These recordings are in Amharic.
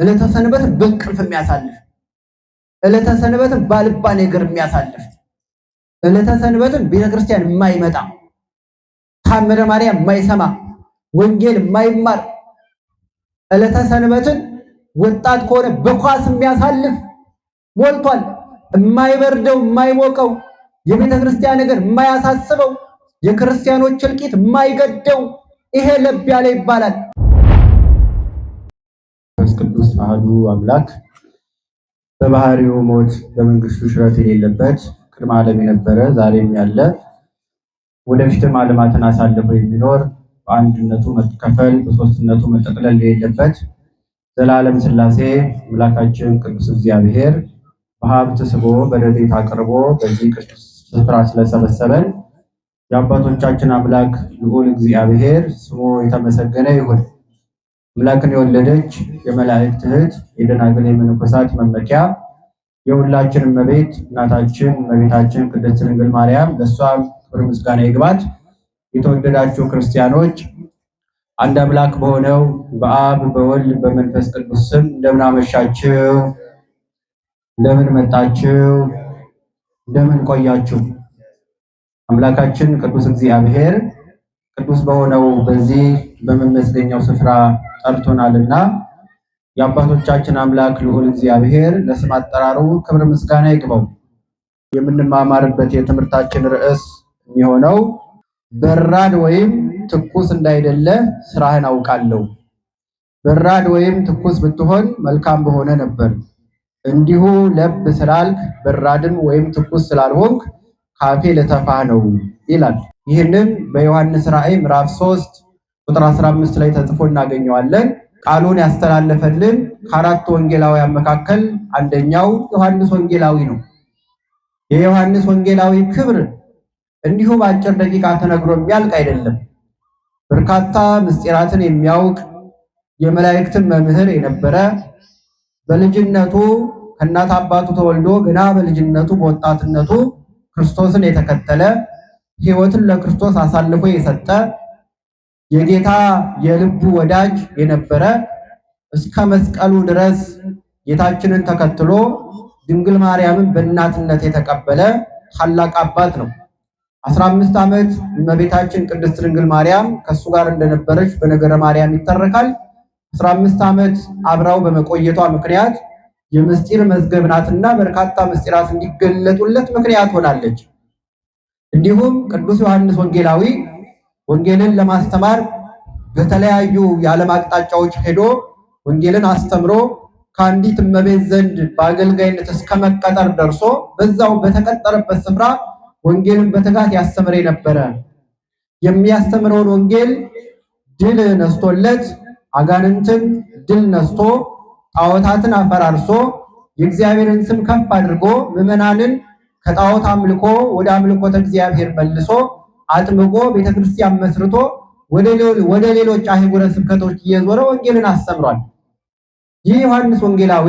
ዕለተ ሰንበትን በእንቅልፍ የሚያሳልፍ፣ ዕለተ ሰንበትን ባልባሌ ነገር የሚያሳልፍ፣ ዕለተ ሰንበትን ቤተክርስቲያን የማይመጣ፣ ታምረ ማርያም የማይሰማ፣ ወንጌል የማይማር፣ ዕለተ ሰንበትን ወጣት ከሆነ በኳስ የሚያሳልፍ ሞልቷል። የማይበርደው የማይሞቀው የቤተ ክርስቲያን ነገር የማያሳስበው የክርስቲያኖች እልቂት የማይገደው ይሄ ለብ ያለ ይባላል። ቅዱስ አሐዱ አምላክ በባህሪው ሞት በመንግስቱ ሽረት የሌለበት ቅድመ ዓለም የነበረ ዛሬም ያለ ወደፊትም ዓለማትን አሳልፎ የሚኖር በአንድነቱ መከፈል በሶስትነቱ መጠቅለል የሌለበት ዘላለም ሥላሴ አምላካችን ቅዱስ እግዚአብሔር በሀብት ስቦ በረድኤት አቅርቦ በዚህ ቅዱስ ስፍራ ስለሰበሰበን የአባቶቻችን አምላክ ልዑል እግዚአብሔር ስሙ የተመሰገነ ይሁን። አምላክን የወለደች የመላእክት እህት የደናግል የመነኮሳት መመኪያ የሁላችን እመቤት እናታችን እመቤታችን ቅድስት ድንግል ማርያም ለእሷ ክብር ምስጋና ይግባት። የተወደዳችሁ ክርስቲያኖች አንድ አምላክ በሆነው በአብ በወልድ በመንፈስ ቅዱስ ስም እንደምን አመሻችሁ? እንደምን መጣችሁ? እንደምን ቆያችሁ? አምላካችን ቅዱስ እግዚአብሔር ቅዱስ በሆነው በዚህ በመመስገኛው ስፍራ ጠርቶናልና የአባቶቻችን አምላክ ልዑል እግዚአብሔር ለስም አጠራሩ ክብር ምስጋና ይግባው። የምንማማርበት የትምህርታችን ርዕስ የሚሆነው በራድ ወይም ትኩስ እንዳይደለ ስራህን አውቃለሁ። በራድ ወይም ትኩስ ብትሆን መልካም በሆነ ነበር። እንዲሁ ለብ ስላልክ በራድም ወይም ትኩስ ስላልሆንክ ካፌ ለተፋህ ነው ይላል። ይህንን በዮሐንስ ራእይ ምዕራፍ 3 ቁጥር 15 ላይ ተጽፎ እናገኘዋለን። ቃሉን ያስተላለፈልን ከአራቱ ወንጌላውያን መካከል አንደኛው ዮሐንስ ወንጌላዊ ነው። የዮሐንስ ወንጌላዊ ክብር እንዲሁ በአጭር ደቂቃ ተነግሮ የሚያልቅ አይደለም። በርካታ ምስጢራትን የሚያውቅ የመላእክትን መምህር የነበረ በልጅነቱ ከእናት አባቱ ተወልዶ ገና በልጅነቱ በወጣትነቱ ክርስቶስን የተከተለ ሕይወትን ለክርስቶስ አሳልፎ የሰጠ የጌታ የልቡ ወዳጅ የነበረ እስከ መስቀሉ ድረስ ጌታችንን ተከትሎ ድንግል ማርያምን በእናትነት የተቀበለ ታላቅ አባት ነው። 15 ዓመት እመቤታችን ቅድስት ድንግል ማርያም ከሱ ጋር እንደነበረች በነገረ ማርያም ይተረካል። 15 ዓመት አብራው በመቆየቷ ምክንያት የምስጢር መዝገብ ናትና በርካታ ምስጢራት እንዲገለጡለት ምክንያት ሆናለች። እንዲሁም ቅዱስ ዮሐንስ ወንጌላዊ ወንጌልን ለማስተማር በተለያዩ የዓለም አቅጣጫዎች ሄዶ ወንጌልን አስተምሮ ከአንዲት እመቤት ዘንድ በአገልጋይነት እስከ መቀጠር ደርሶ በዛው በተቀጠረበት ስፍራ ወንጌልን በትጋት ያስተምር የነበረ የሚያስተምረውን ወንጌል ድል ነስቶለት አጋንንትን ድል ነስቶ ጣዖታትን አፈራርሶ የእግዚአብሔርን ስም ከፍ አድርጎ ምዕመናንን ከጣዖት አምልኮ ወደ አምልኮተ እግዚአብሔር መልሶ አጥምቆ ቤተክርስቲያን መስርቶ ወደ ሌሎች አህጉረ ስብከቶች እየዞረ ወንጌልን አስተምሯል። ይህ ዮሐንስ ወንጌላዊ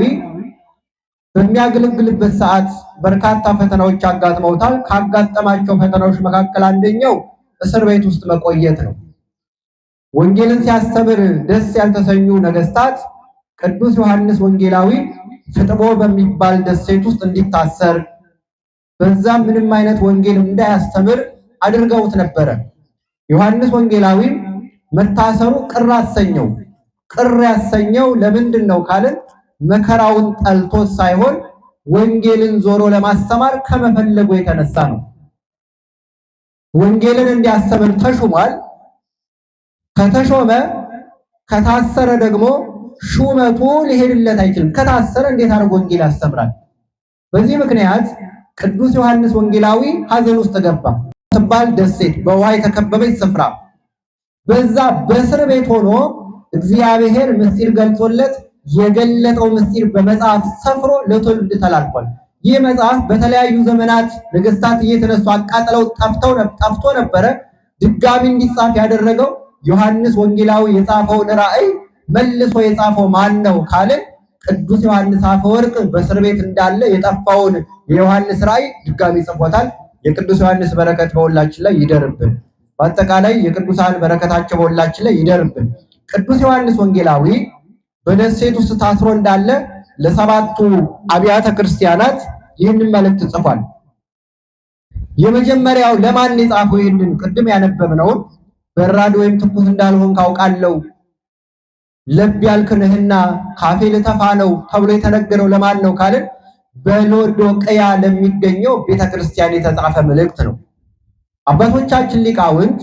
በሚያገለግልበት ሰዓት በርካታ ፈተናዎች አጋጥመውታል። ካጋጠማቸው ፈተናዎች መካከል አንደኛው እስር ቤት ውስጥ መቆየት ነው። ወንጌልን ሲያስተምር ደስ ያልተሰኙ ነገስታት ቅዱስ ዮሐንስ ወንጌላዊ ፍጥሞ በሚባል ደሴት ውስጥ እንዲታሰር በዛም ምንም አይነት ወንጌል እንዳያስተምር አድርገውት ነበረ። ዮሐንስ ወንጌላዊ መታሰሩ ቅር አሰኘው። ቅር ያሰኘው ለምንድን ነው ካልን መከራውን ጠልቶት ሳይሆን ወንጌልን ዞሮ ለማስተማር ከመፈለጉ የተነሳ ነው። ወንጌልን እንዲያስተምር ተሹሟል። ከተሾመ ከታሰረ ደግሞ ሹመቱ ሊሄድለት አይችልም። ከታሰረ እንዴት አድርጎ ወንጌል ያስተምራል? በዚህ ምክንያት ቅዱስ ዮሐንስ ወንጌላዊ ሐዘን ውስጥ ገባ። ትባል ደሴት በውሃ የተከበበች ስፍራ በዛ በእስር ቤት ሆኖ እግዚአብሔር ምስጢር ገልጾለት የገለጠው ምስጢር በመጽሐፍ ሰፍሮ ለትውልድ ተላልፏል። ይህ መጽሐፍ በተለያዩ ዘመናት ነገስታት እየተነሱ አቃጥለው ጠፍቶ ነበረ። ድጋሚ እንዲጻፍ ያደረገው ዮሐንስ ወንጌላዊ የጻፈውን ራእይ መልሶ የጻፈው ማን ነው ካልን ቅዱስ ዮሐንስ አፈወርቅ በእስር ቤት እንዳለ የጠፋውን የዮሐንስ ራእይ ድጋሚ ጽፎታል። የቅዱስ ዮሐንስ በረከት በሁላችን ላይ ይደርብን። በአጠቃላይ የቅዱሳን በረከታቸው በሁላችን ላይ ይደርብን። ቅዱስ ዮሐንስ ወንጌላዊ በደሴት ውስጥ ታስሮ እንዳለ ለሰባቱ አብያተ ክርስቲያናት ይህንን መልእክት ጽፏል። የመጀመሪያው ለማን የጻፈው? ይህንን ቅድም ያነበብነውን በራድ ወይም ትኩስ እንዳልሆን ካውቃለሁ ለብ ያልክ ነህና ካፌ ልተፋ ነው ተብሎ የተነገረው ለማን ነው ካልን በሎዶቅያ ለሚገኘው ቤተክርስቲያን የተጻፈ መልእክት ነው። አባቶቻችን ሊቃውንት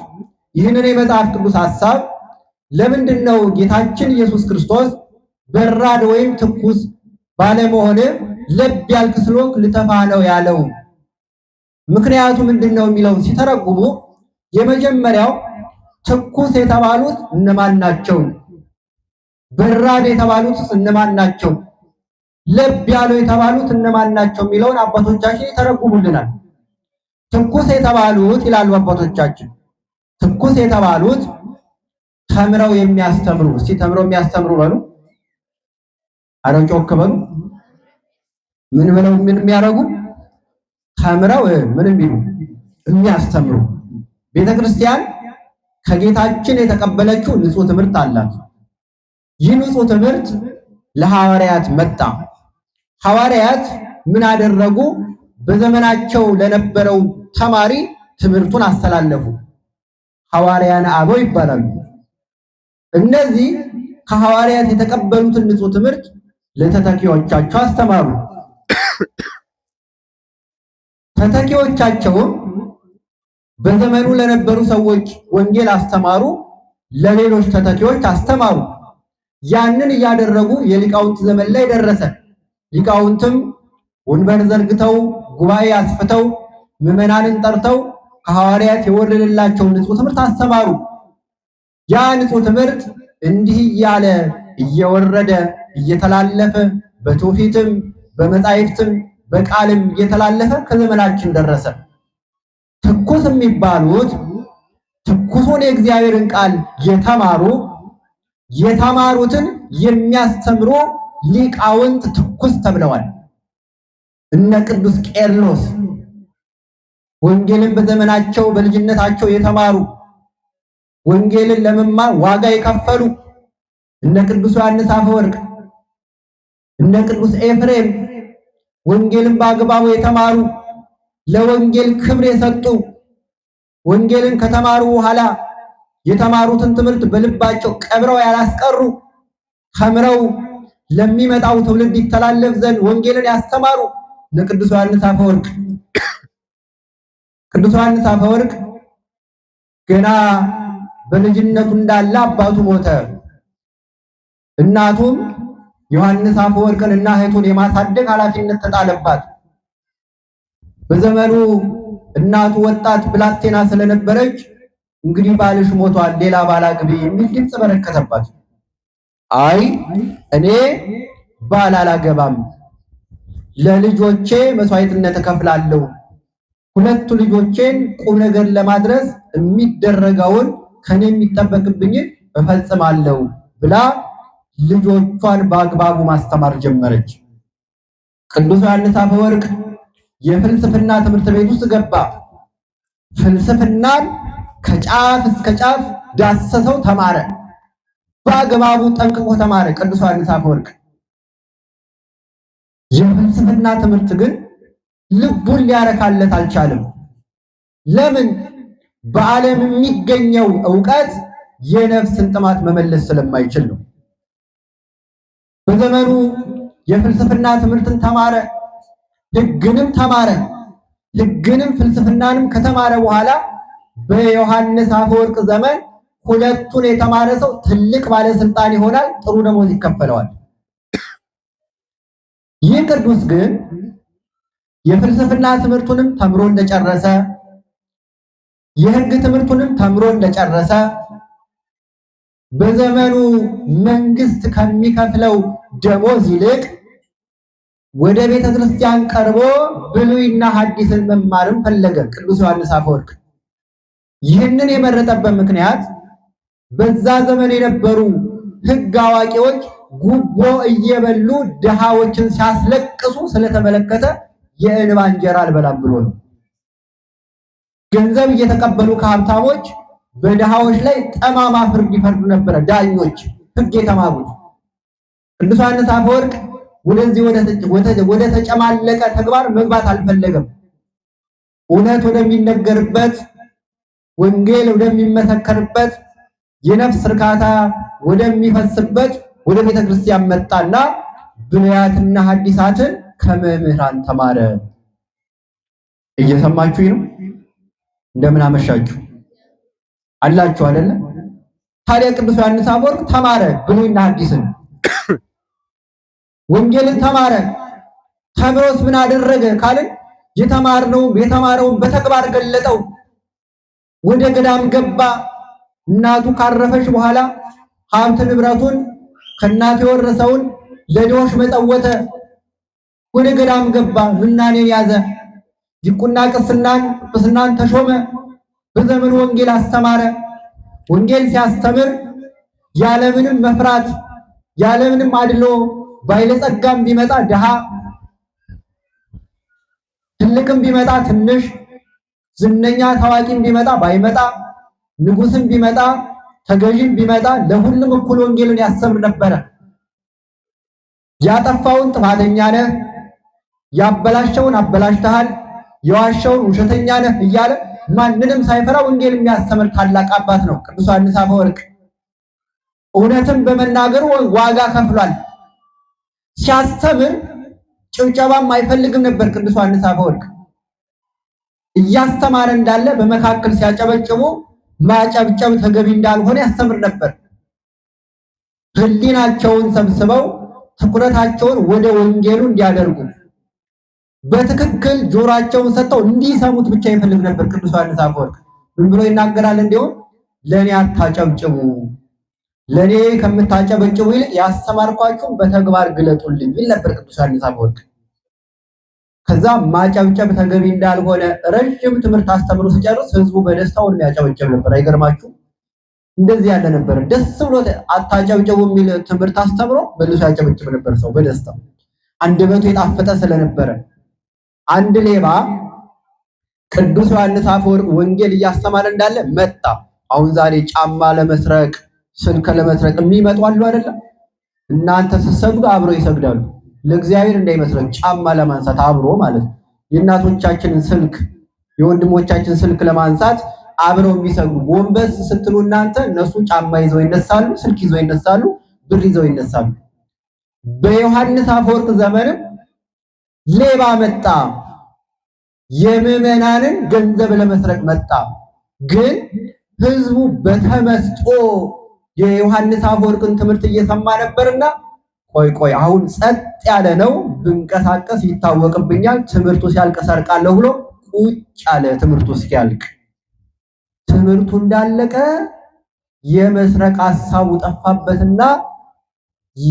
ይህንን የመጽሐፍ ቅዱስ ሐሳብ ለምንድን ነው ጌታችን ኢየሱስ ክርስቶስ በራድ ወይም ትኩስ ባለመሆን ለብ ያልክ ስለሆንክ ልተፋ ነው ያለው? ምክንያቱ ምንድነው የሚለው ሲተረጉሙ የመጀመሪያው ትኩስ የተባሉት እነማን ናቸው? በራድ የተባሉት እነማን ናቸው? ለብ ያለው የተባሉት እነማን ናቸው የሚለውን አባቶቻችን ይተረጉሙልናል። ትኩስ የተባሉት ይላሉ አባቶቻችን፣ ትኩስ የተባሉት ተምረው የሚያስተምሩ። እስቲ ተምረው የሚያስተምሩ በሉ። አረ ጮክ በሉ። ምን ብለው ምን የሚያደርጉ? ተምረው ምን የሚሉ የሚያስተምሩ። ቤተክርስቲያን ከጌታችን የተቀበለችው ንጹህ ትምህርት አላት። ይህ ንጹህ ትምህርት ለሐዋርያት መጣ። ሐዋርያት ምን አደረጉ? በዘመናቸው ለነበረው ተማሪ ትምህርቱን አስተላለፉ። ሐዋርያነ አበው ይባላሉ። እነዚህ ከሐዋርያት የተቀበሉትን ንጹህ ትምህርት ለተተኪዎቻቸው አስተማሩ። ተተኪዎቻቸውም በዘመኑ ለነበሩ ሰዎች ወንጌል አስተማሩ፣ ለሌሎች ተተኪዎች አስተማሩ። ያንን እያደረጉ የሊቃውንት ዘመን ላይ ደረሰ። ሊቃውንትም ወንበር ዘርግተው ጉባኤ አስፍተው ምዕመናንን ጠርተው ከሐዋርያት የወረደላቸውን ንጹህ ትምህርት አስተማሩ። ያ ንጹህ ትምህርት እንዲህ እያለ እየወረደ እየተላለፈ በትውፊትም በመጻሕፍትም በቃልም እየተላለፈ ከዘመናችን ደረሰ። ትኩስ የሚባሉት ትኩሱን የእግዚአብሔርን ቃል የተማሩትን የሚያስተምሩ ሊቃውንት ትኩስ ተብለዋል። እነ ቅዱስ ቄርሎስ ወንጌልን በዘመናቸው በልጅነታቸው የተማሩ ወንጌልን ለመማር ዋጋ የከፈሉ እነ ቅዱስ ዮሐንስ አፈወርቅ፣ እነ ቅዱስ ኤፍሬም ወንጌልን በአግባቡ የተማሩ ለወንጌል ክብር የሰጡ ወንጌልን ከተማሩ በኋላ የተማሩትን ትምህርት በልባቸው ቀብረው ያላስቀሩ ተምረው ለሚመጣው ትውልድ ይተላለፍ ዘንድ ወንጌልን ያስተማሩ እነ ቅዱስ ዮሐንስ አፈወርቅ። ቅዱስ ዮሐንስ አፈወርቅ ገና በልጅነቱ እንዳለ አባቱ ሞተ። እናቱም ዮሐንስ አፈወርቅን እና እህቱን የማሳደግ ኃላፊነት ተጣለባት። በዘመኑ እናቱ ወጣት ብላቴና ስለነበረች እንግዲህ ባልሽ ሞቷል፣ ሌላ ባል አግቢ የሚል ድምፅ በረከተባት። አይ እኔ ባል አላገባም፣ ለልጆቼ መስዋዕትነት እከፍላለሁ፣ ሁለቱ ልጆቼን ቁም ነገር ለማድረስ የሚደረገውን ከኔ የሚጠበቅብኝን እፈጽማለሁ ብላ ልጆቿን በአግባቡ ማስተማር ጀመረች። ቅዱስ ዮሐንስ አፈወርቅ የፍልስፍና ትምህርት ቤት ውስጥ ገባ። ፍልስፍናን ከጫፍ እስከ ጫፍ ዳሰሰው፣ ተማረ። በአግባቡ ጠንቅቆ ተማረ ቅዱስ ዮሐንስ አፈወርቅ። የፍልስፍና ትምህርት ግን ልቡን ሊያረካለት አልቻለም። ለምን? በዓለም የሚገኘው ዕውቀት የነፍስን ጥማት መመለስ ስለማይችል ነው። በዘመኑ የፍልስፍና ትምህርትን ተማረ፣ ሕግንም ተማረ። ሕግንም ፍልስፍናንም ከተማረ በኋላ በዮሐንስ አፈወርቅ ዘመን ሁለቱን የተማረ ሰው ትልቅ ባለስልጣን ይሆናል፣ ጥሩ ደሞዝ ይከፈለዋል። ይህ ቅዱስ ግን የፍልስፍና ትምህርቱንም ተምሮ እንደጨረሰ የሕግ ትምህርቱንም ተምሮ እንደጨረሰ በዘመኑ መንግስት ከሚከፍለው ደሞዝ ይልቅ ወደ ቤተ ክርስቲያን ቀርቦ ብሉይና ሐዲስን መማርም ፈለገ ቅዱስ ዮሐንስ አፈወርቅ። ይህንን የመረጠበት ምክንያት በዛ ዘመን የነበሩ ሕግ አዋቂዎች ጉቦ እየበሉ ድሃዎችን ሲያስለቅሱ ስለተመለከተ የእንባ እንጀራ አልበላም ብሎ ነው። ገንዘብ እየተቀበሉ ከሀብታሞች በድሃዎች ላይ ጠማማ ፍርድ ይፈርዱ ነበረ ዳኞች፣ ሕግ የተማሩት። ቅዱስ ዮሐንስ አፈወርቅ ወደዚህ ወደ ተጨማለቀ ተግባር መግባት አልፈለገም። እውነት ወደሚነገርበት፣ ወንጌል ወደሚመሰከርበት፣ የነፍስ እርካታ ወደሚፈስበት ወደ ቤተ ክርስቲያን መጣና ብሉያትና ሐዲሳትን ከመምህራን ተማረ። እየሰማችሁ ነው? እንደምን አመሻችሁ አላችሁ አይደለ? ታዲያ ቅዱስ ዮሐንስ አፈወርቅ ተማረ ብሉይና ሐዲስን፣ ወንጌልን ተማረ። ተምሮስ ምን አደረገ ካልን የተማረውን በተግባር ገለጠው። ወደ ገዳም ገባ። እናቱ ካረፈች በኋላ ሀብት ንብረቱን ከእናቱ የወረሰውን ለድሆች መጸወተ። ወደ ገዳም ገባ። ምናኔን ያዘ። ዲቁና ቅስናን ተሾመ። በዘመኑ ወንጌል አስተማረ። ወንጌል ሲያስተምር ያለምንም መፍራት ያለምንም አድሎ ባለጸጋም ቢመጣ ድሃ፣ ትልቅም ቢመጣ ትንሽ፣ ዝነኛ ታዋቂም ቢመጣ ባይመጣ፣ ንጉስም ቢመጣ ተገዥም ቢመጣ ለሁሉም እኩል ወንጌልን ያስተምር ነበረ። ያጠፋውን ጥፋተኛ ነህ፣ ያበላሸውን አበላሽተሃል፣ የዋሸውን ውሸተኛ ነህ እያለ ማንንም ሳይፈራ ወንጌል የሚያስተምር ታላቅ አባት ነው ቅዱስ ዮሐንስ አፈወርቅ። እውነትን በመናገሩ ዋጋ ከፍሏል። ሲያስተምር ጭብጨባም አይፈልግም ነበር ቅዱስ ዮሐንስ አፈወርቅ። እያስተማረ እንዳለ በመካከል ሲያጨበጭቡ ማጨብጨብ ተገቢ እንዳልሆነ ያስተምር ነበር። ሕሊናቸውን ሰብስበው ትኩረታቸውን ወደ ወንጌሉ እንዲያደርጉ በትክክል ጆሮአቸውን ሰጥተው እንዲሰሙት ብቻ ይፈልግ ነበር ቅዱስ ዮሐንስ አፈወርቅ። ምን ብሎ ይናገራል? እንዲሁም ለኔ አታጨብጭቡ፣ ለኔ ከምታጨበጭቡ ይልቅ ያስተማርኳችሁን በተግባር ግለጡልኝ ይል ነበር ቅዱስ ዮሐንስ አፈወርቅ። ከዛ ማጨብጨብ ተገቢ እንዳልሆነ ረጅም ትምህርት አስተምሮ ሲጨርስ ህዝቡ በደስታው የሚያጨበጭብ ነበር። አይገርማችሁ? እንደዚህ ያለ ነበር። ደስ ብሎት አታጨብጭቡ የሚል ትምህርት አስተምሮ መልሶ ያጨበጭብ ነበር ሰው በደስታው። አንደበቱ የጣፈጠ ስለነበረ አንድ ሌባ ቅዱስ ዮሐንስ አፈወርቅ ወንጌል እያስተማረ እንዳለ መጣ። አሁን ዛሬ ጫማ ለመስረቅ ስልክ ለመስረቅ የሚመጡ አሉ አይደለም? እናንተ ስትሰግዱ አብረው ይሰግዳሉ። ለእግዚአብሔር እንዳይመስለን ጫማ ለማንሳት አብሮ ማለት ነው። የእናቶቻችንን ስልክ የወንድሞቻችን ስልክ ለማንሳት አብረው የሚሰግዱ ጎንበስ ስትሉ እናንተ እነሱ ጫማ ይዘው ይነሳሉ፣ ስልክ ይዘው ይነሳሉ፣ ብር ይዘው ይነሳሉ። በዮሐንስ አፈወርቅ ዘመንም ሌባ መጣ። የምዕመናንን ገንዘብ ለመስረቅ መጣ። ግን ህዝቡ በተመስጦ የዮሐንስ አፈወርቅን ትምህርት እየሰማ ነበርና ቆይ አሁን ጸጥ ያለ ነው፣ ብንቀሳቀስ ይታወቅብኛል፣ ትምህርቱ ሲያልቅ ሰርቃለሁ ብሎ ቁጭ አለ። ትምህርቱ እስኪያልቅ ትምህርቱ እንዳለቀ የመስረቅ ሐሳቡ ጠፋበትና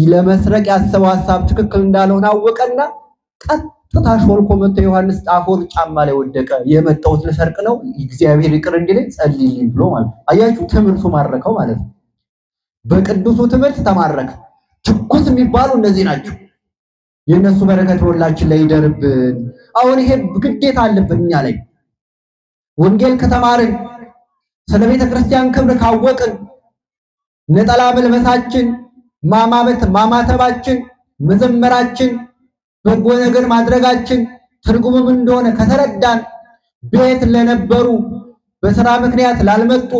ለመስረቅ ያሰበው ሐሳብ ትክክል እንዳልሆነ አወቀና ቀጥታ ሾልኮ መጥቶ ዮሐንስ አፈወርቅ ጫማ ላይ ወደቀ። የመጣሁት ልሰርቅ ነው፣ እግዚአብሔር ይቅር እንዲለኝ ጸልይልኝ ብሎ ማለት አያችሁ፣ ትምህርቱ ማረከው ማለት ነው። በቅዱሱ ትምህርት ተማረከ። ትኩስ የሚባሉ እነዚህ ናቸው። የእነሱ በረከት ሁላችን ላይ ይደርብን። አሁን ይሄ ግዴታ አለብን እኛ ላይ። ወንጌል ከተማርን፣ ስለ ቤተ ክርስቲያን ክብር ካወቅን፣ ነጠላ መልበሳችን፣ ማማተባችን፣ መዘመራችን፣ በጎ ነገር ማድረጋችን ትርጉሙ ምን እንደሆነ ከተረዳን፣ ቤት ለነበሩ በስራ ምክንያት ላልመጡ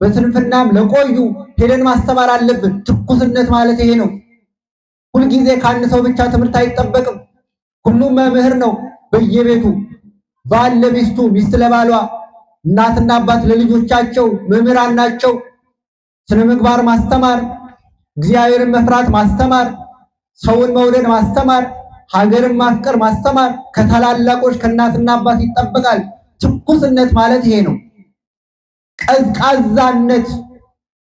በስንፍናም ለቆዩ ሄደን ማስተማር አለብን። ትኩስነት ማለት ይሄ ነው። ሁልጊዜ ከአንድ ሰው ብቻ ትምህርት አይጠበቅም። ሁሉም መምህር ነው በየቤቱ። ባል ለሚስቱ፣ ሚስት ለባሏ፣ እናትና አባት ለልጆቻቸው መምህራን ናቸው። ስነ ምግባር ማስተማር፣ እግዚአብሔርን መፍራት ማስተማር፣ ሰውን መውደድ ማስተማር፣ ሀገርን ማፍቀር ማስተማር ከታላላቆች ከእናትና አባት ይጠበቃል። ትኩስነት ማለት ይሄ ነው። ቀዝቃዛነት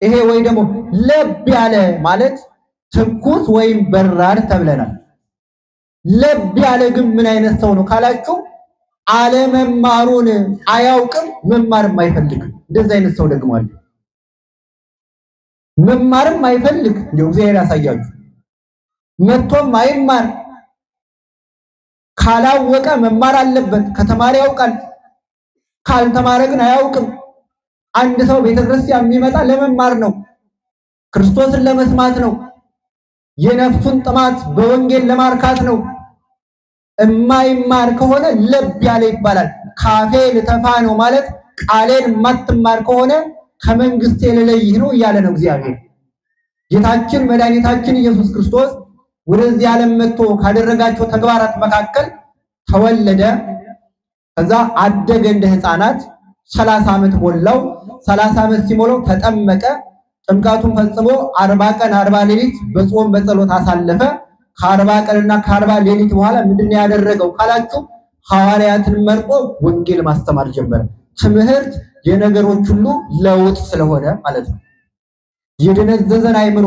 ይሄ ወይ ደግሞ ለብ ያለ ማለት ትኩስ ወይም በራድ ተብለናል። ለብ ያለ ግን ምን አይነት ሰው ነው ካላችሁ፣ አለመማሩን አያውቅም፣ መማርም አይፈልግም። እንደዚህ አይነት ሰው ደግሞ አለ። መማርም አይፈልግ፣ እንደው እግዚአብሔር ያሳያችሁ። መጥቶም አይማር። ካላወቀ መማር አለበት። ከተማረ ያውቃል፣ ካልተማረ ግን አያውቅም። አንድ ሰው ቤተክርስቲያን የሚመጣ ለመማር ነው፣ ክርስቶስን ለመስማት ነው። የነፍሱን ጥማት በወንጌል ለማርካት ነው። እማይማር ከሆነ ለብ ያለ ይባላል። ካፌ ልተፋ ነው ማለት ቃሌን የማትማር ከሆነ ከመንግስቴ ልለይህ ነው እያለ ነው እግዚአብሔር። ጌታችን መድኃኒታችን ኢየሱስ ክርስቶስ ወደዚህ ዓለም መጥቶ ካደረጋቸው ተግባራት መካከል ተወለደ፣ ከዛ አደገ እንደ ሕፃናት 30 ዓመት ሞላው። 30 ዓመት ሲሞላው ተጠመቀ። ጥምቀቱን ፈጽሞ 40 ቀን 40 ሌሊት በጾም በጸሎት አሳለፈ። ከ40 ቀንና ከ40 ሌሊት በኋላ ምንድነው ያደረገው ካላችሁ ሐዋርያትን መርጦ ወንጌል ማስተማር ጀመረ። ትምህርት የነገሮች ሁሉ ለውጥ ስለሆነ ማለት ነው። የደነዘዘን አይምሮ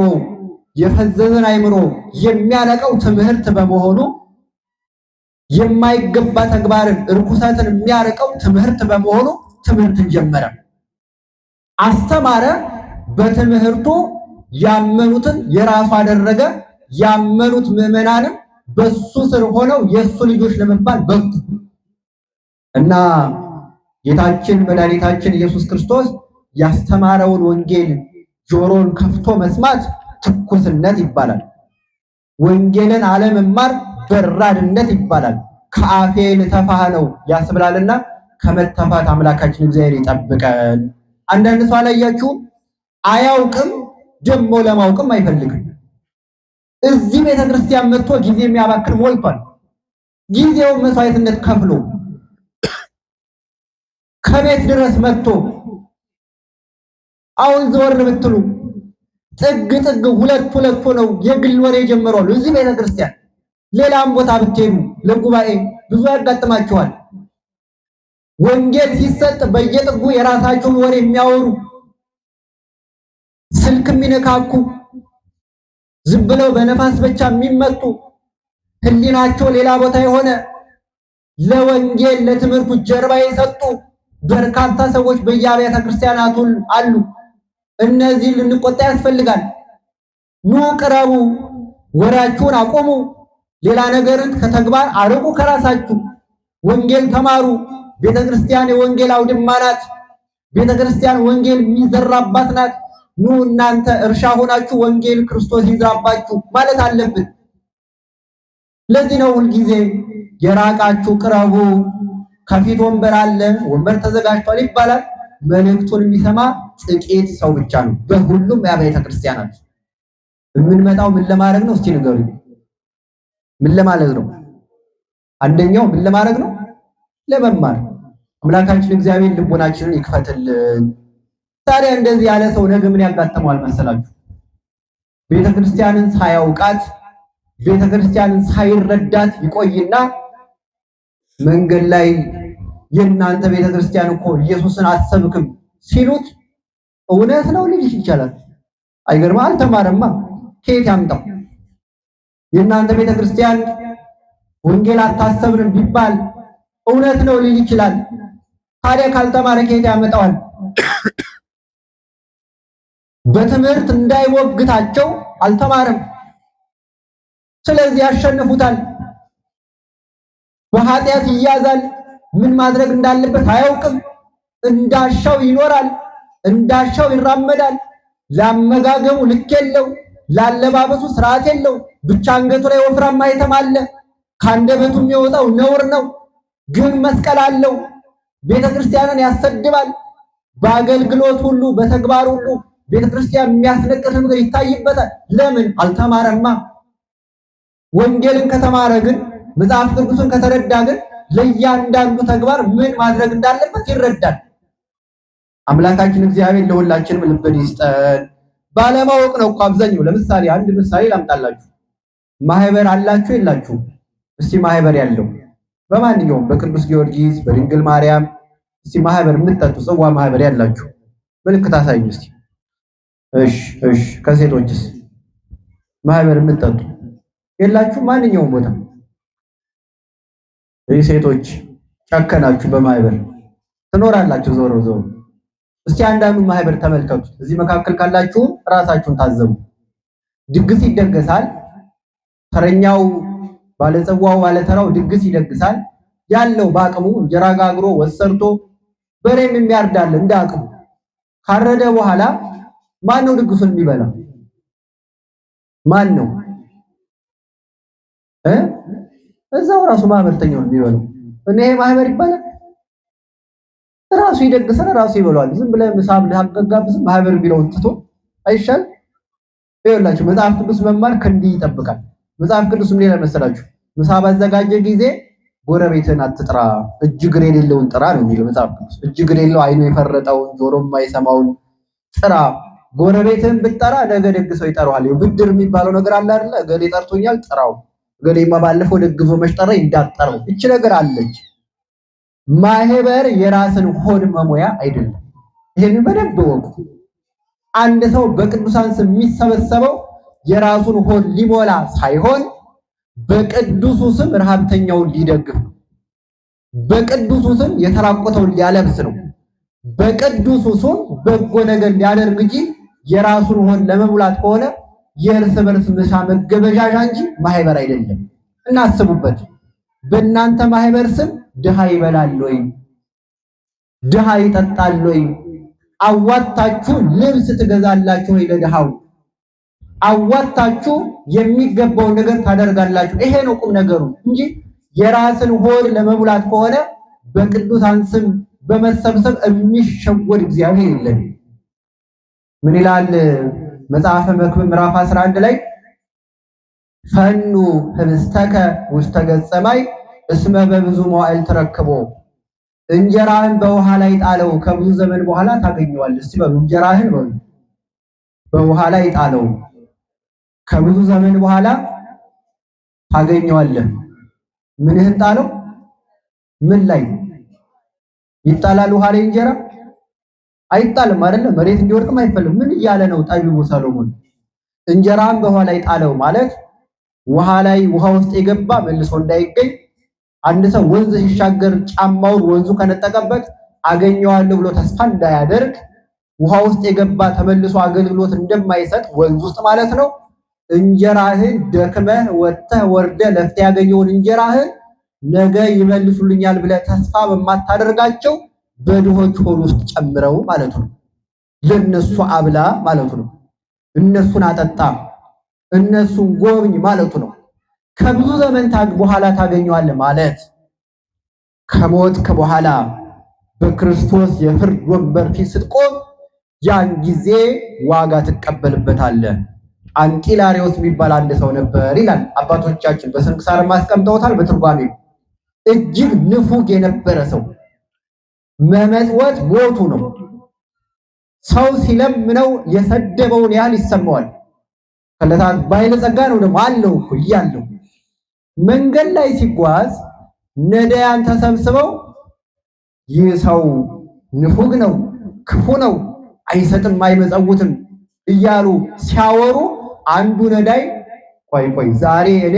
የፈዘዘን አይምሮ የሚያነቀው ትምህርት በመሆኑ የማይገባ ተግባርን እርኩሰትን የሚያርቀው ትምህርት በመሆኑ ትምህርትን ጀመረ፣ አስተማረ። በትምህርቱ ያመኑትን የራሱ አደረገ። ያመኑት ምዕመናንም በሱ ስር ሆነው የሱ ልጆች ለመባል በቁ እና ጌታችን መድኃኒታችን ኢየሱስ ክርስቶስ ያስተማረውን ወንጌል ጆሮን ከፍቶ መስማት ትኩስነት ይባላል። ወንጌልን አለመማር በራድነት ይባላል። ከአፌ ልተፋህ ነው ያስብላልና ከመተፋት አምላካችን እግዚአብሔር ይጠብቀን። አንዳንድ ሰው አላያችሁም? አያውቅም ደግሞ ለማወቅም አይፈልግም። እዚህ ቤተክርስቲያን መጥቶ ጊዜ የሚያባክን ሞልቷል። ጊዜው መስዋዕትነት ከፍሎ ከቤት ድረስ መጥቶ አሁን ዘወር ብትሉ ጥግ ጥግ ሁለት ነው የግል ወሬ ጀምሯል። እዚህ ቤተክርስቲያን ሌላም ቦታ ብትሄዱ ለጉባኤ ብዙ ያጋጥማቸዋል። ወንጌል ሲሰጥ በየጥጉ የራሳቸውን ወሬ የሚያወሩ ስልክ የሚነካኩ ዝም ብለው በነፋስ ብቻ የሚመጡ ህሊናቸው ሌላ ቦታ የሆነ ለወንጌል ለትምህርቱ ጀርባ የሰጡ በርካታ ሰዎች በየአብያተ ክርስቲያናቱ አሉ። እነዚህ ልንቆጣ ያስፈልጋል። ኑ ቅረቡ፣ ወሬያችሁን አቆሙ፣ ሌላ ነገርን ከተግባር አርቁ፣ ከራሳችሁ ወንጌል ተማሩ። ቤተክርስቲያን የወንጌል አውድማ ናት። ቤተክርስቲያን ወንጌል የሚዘራባት ናት። ኑ እናንተ እርሻ ሆናችሁ ወንጌል ክርስቶስ ይዝራባችሁ ማለት አለብን። ለዚህ ነው ሁልጊዜ የራቃችሁ ቅረቡ፣ ከፊት ወንበር አለ፣ ወንበር ተዘጋጅቷል ይባላል። መልእክቱን የሚሰማ ጥቂት ሰው ብቻ ነው በሁሉም የአብያተ ክርስቲያናት። የምንመጣው ምን ለማድረግ ነው? እስቲ ንገሩኝ። ምን ለማለት ነው? አንደኛው ምን ለማድረግ ነው? ለመማር። አምላካችን እግዚአብሔር ልቦናችንን ይክፈትልን። ታዲያ እንደዚህ ያለ ሰው ነገ ምን ያጋጥመዋል መሰላችሁ? ቤተክርስቲያንን ሳያውቃት ቤተክርስቲያንን ሳይረዳት ይቆይና መንገድ ላይ የእናንተ ቤተክርስቲያን እኮ ኢየሱስን አሰብክም ሲሉት እውነት ነው ልጅ ይቻላል። አይገርማ? አልተማረማ። ከየት ያምጣው? የእናንተ ቤተክርስቲያን ወንጌል አታሰብንም ቢባል እውነት ነው ልጅ ይችላል። ታዲያ ካልተማረ ከየት ያመጣዋል? በትምህርት እንዳይወግታቸው አልተማረም። ስለዚህ ያሸንፉታል። በኃጢአት ይያዛል። ምን ማድረግ እንዳለበት አያውቅም። እንዳሻው ይኖራል፣ እንዳሻው ይራመዳል። ላመጋገቡ ልክ የለው፣ ላለባበሱ ስርዓት የለው። ብቻ አንገቱ ላይ ወፍራም ማይተም አለ። ከአንደበቱ የሚወጣው ነውር ነው። ግን መስቀል አለው። ቤተክርስቲያንን ያሰድባል። በአገልግሎት ሁሉ በተግባር ሁሉ ቤተክርስቲያን የሚያስነቅፍ ነገር ይታይበታል። ለምን? አልተማረማ። ወንጌልን ከተማረ ግን መጽሐፍ ቅዱስን ከተረዳ ግን ለእያንዳንዱ ተግባር ምን ማድረግ እንዳለበት ይረዳል። አምላካችን እግዚአብሔር ለሁላችንም ልብን ይስጠን። ባለማወቅ ነው እኮ አብዛኛው። ለምሳሌ አንድ ምሳሌ ላምጣላችሁ። ማህበር አላችሁ የላችሁ? እስቲ ማህበር ያለው በማንኛውም በቅዱስ ጊዮርጊስ በድንግል ማርያም እስቲ ማህበር የምትጠጡ ጽዋ ማህበር ያላችሁ ምልክት አሳዩ እስቲ። እሺ ከሴቶችስ ማህበር የምትጠጡ የላችሁ? ማንኛውም ቦታ ሴቶች ጨከናችሁ በማህበር ትኖራላችሁ። ዞሮ እስቲ አንዳንዱ ማህበር ተመልከቱ። እዚህ መካከል ካላችሁ ራሳችሁን ታዘቡ። ድግስ ይደገሳል። ተረኛው ባለጽዋው ባለተራው ድግስ ይደግሳል። ያለው በአቅሙ እንጀራ ጋግሮ ወሰርቶ በሬም የሚያርዳል እንደ አቅሙ። ካረደ በኋላ ማን ነው ድግሱን የሚበላው? ማን ነው? እዛው ራሱ ማህበርተኛው የሚበለው እኔ ማህበር ይባላል። ራሱ ይደግሰን ራሱ ይበላል። ዝም ብለህ ምሳብ ለሀገጋብስ ማህበር ቢለውን ትቶ አይሻል? ይኸውላችሁ መጽሐፍ ቅዱስ መማር ከእንዲህ ይጠብቃል። መጽሐፍ ቅዱስ ምን ይላል መሰላችሁ? ምሳ ባዘጋጀ ጊዜ ጎረቤትን አትጥራ፣ እጅ እግር የሌለውን ጥራ ነው የሚለው መጽሐፍ ቅዱስ። እጅ እግር የሌለው አይኑ የፈረጠውን ጆሮ የማይሰማውን ጥራ። ጎረቤትን ብትጠራ ነገ ደግሰው ይጠራዋል። ብድር የሚባለው ነገር አለ አይደለ? እገሌ ጠርቶኛል ጥራው፣ እገሌማ ባለፈው ደግፎ መሽጠራ እንዳጠረው። እች ነገር አለች። ማህበር የራስን ሆድ መሞያ አይደለም። ይሄንን በደንብ ወቁ። አንድ ሰው በቅዱሳን ስም የሚሰበሰበው የራሱን ሆድ ሊሞላ ሳይሆን በቅዱሱ ስም ረሃብተኛውን ሊደግፍ ነው። በቅዱሱ ስም የተራቆተውን ሊያለብስ ነው። በቅዱሱ ስም በጎ ነገር ሊያደርግ እንጂ የራሱን ሆድ ለመሙላት ከሆነ የእርስ በርስ ምሳ መገበዣዣ እንጂ ማህበር አይደለም። እናስቡበት። በእናንተ ማህበር ስም ድሃ ይበላል ወይ? ድሃ ይጠጣል ወይ? አዋጣችሁ ልብስ ትገዛላችሁ ወይ ለድሃው? አዋጣችሁ የሚገባውን ነገር ታደርጋላችሁ። ይሄ ነው ቁም ነገሩ እንጂ የራስን ሆድ ለመሙላት ከሆነ በቅዱሳን ስም በመሰብሰብ የሚሸወድ እግዚአብሔር የለም። ምን ይላል መጽሐፈ መክብብ ምዕራፍ 11 ላይ ፈኑ ህብስተከ ውስተ ገጸ ማይ እስመ በብዙ መዋዕል ተረክቦ፣ እንጀራህን በውሃ ላይ ጣለው ከብዙ ዘመን በኋላ ታገኘዋለህ። እስቲ በሉ እንጀራህን በውሃ ላይ ጣለው ከብዙ ዘመን በኋላ ታገኘዋለህ። ምንህን ጣለው? ምን ላይ ይጣላል? ውሃ ላይ እንጀራ አይጣልም አይደለ? መሬት እንዲወድቅም አይፈልም። ምን እያለ ነው ጠቢቡ ሰሎሞን? እንጀራን በውሃ ላይ ጣለው ማለት ውሃ ላይ ውሃ ውስጥ የገባ መልሶ እንዳይገኝ፣ አንድ ሰው ወንዝ ሲሻገር ጫማውን ወንዙ ከነጠቀበት አገኘዋለሁ ብሎ ተስፋ እንዳያደርግ፣ ውሃ ውስጥ የገባ ተመልሶ አገልግሎት እንደማይሰጥ ወንዝ ውስጥ ማለት ነው። እንጀራህን ደክመህ ወጥተህ ወርደህ ለፍተህ ያገኘውን እንጀራህን ነገ ይመልሱልኛል ብለህ ተስፋ በማታደርጋቸው በድሆች ሆድ ውስጥ ጨምረው ማለት ነው። ለነሱ አብላ ማለት ነው። እነሱን አጠጣ፣ እነሱን ጎብኝ ማለቱ ነው። ከብዙ ዘመን በኋላ ታገኘዋለህ ማለት ከሞትክ በኋላ በክርስቶስ የፍርድ ወንበር ፊት ስትቆም ያን ጊዜ ዋጋ ትቀበልበታለህ። አንጢላሪዎስ የሚባል አንድ ሰው ነበር ይላል አባቶቻችን፣ በስንክሳር ማስቀምጠውታል። በትርጓሜ እጅግ ንፉግ የነበረ ሰው፣ መመጽወት ሞቱ ነው። ሰው ሲለምነው የሰደበውን ያህል ይሰማዋል። ከለታት ባለጸጋ ነው ደግሞ አለው እኮ እያለው መንገድ ላይ ሲጓዝ ነዳያን ተሰብስበው ይህ ሰው ንፉግ ነው፣ ክፉ ነው፣ አይሰጥም፣ አይመጸውትም እያሉ ሲያወሩ አንዱ ነዳይ ቆይ ዛሬ እኔ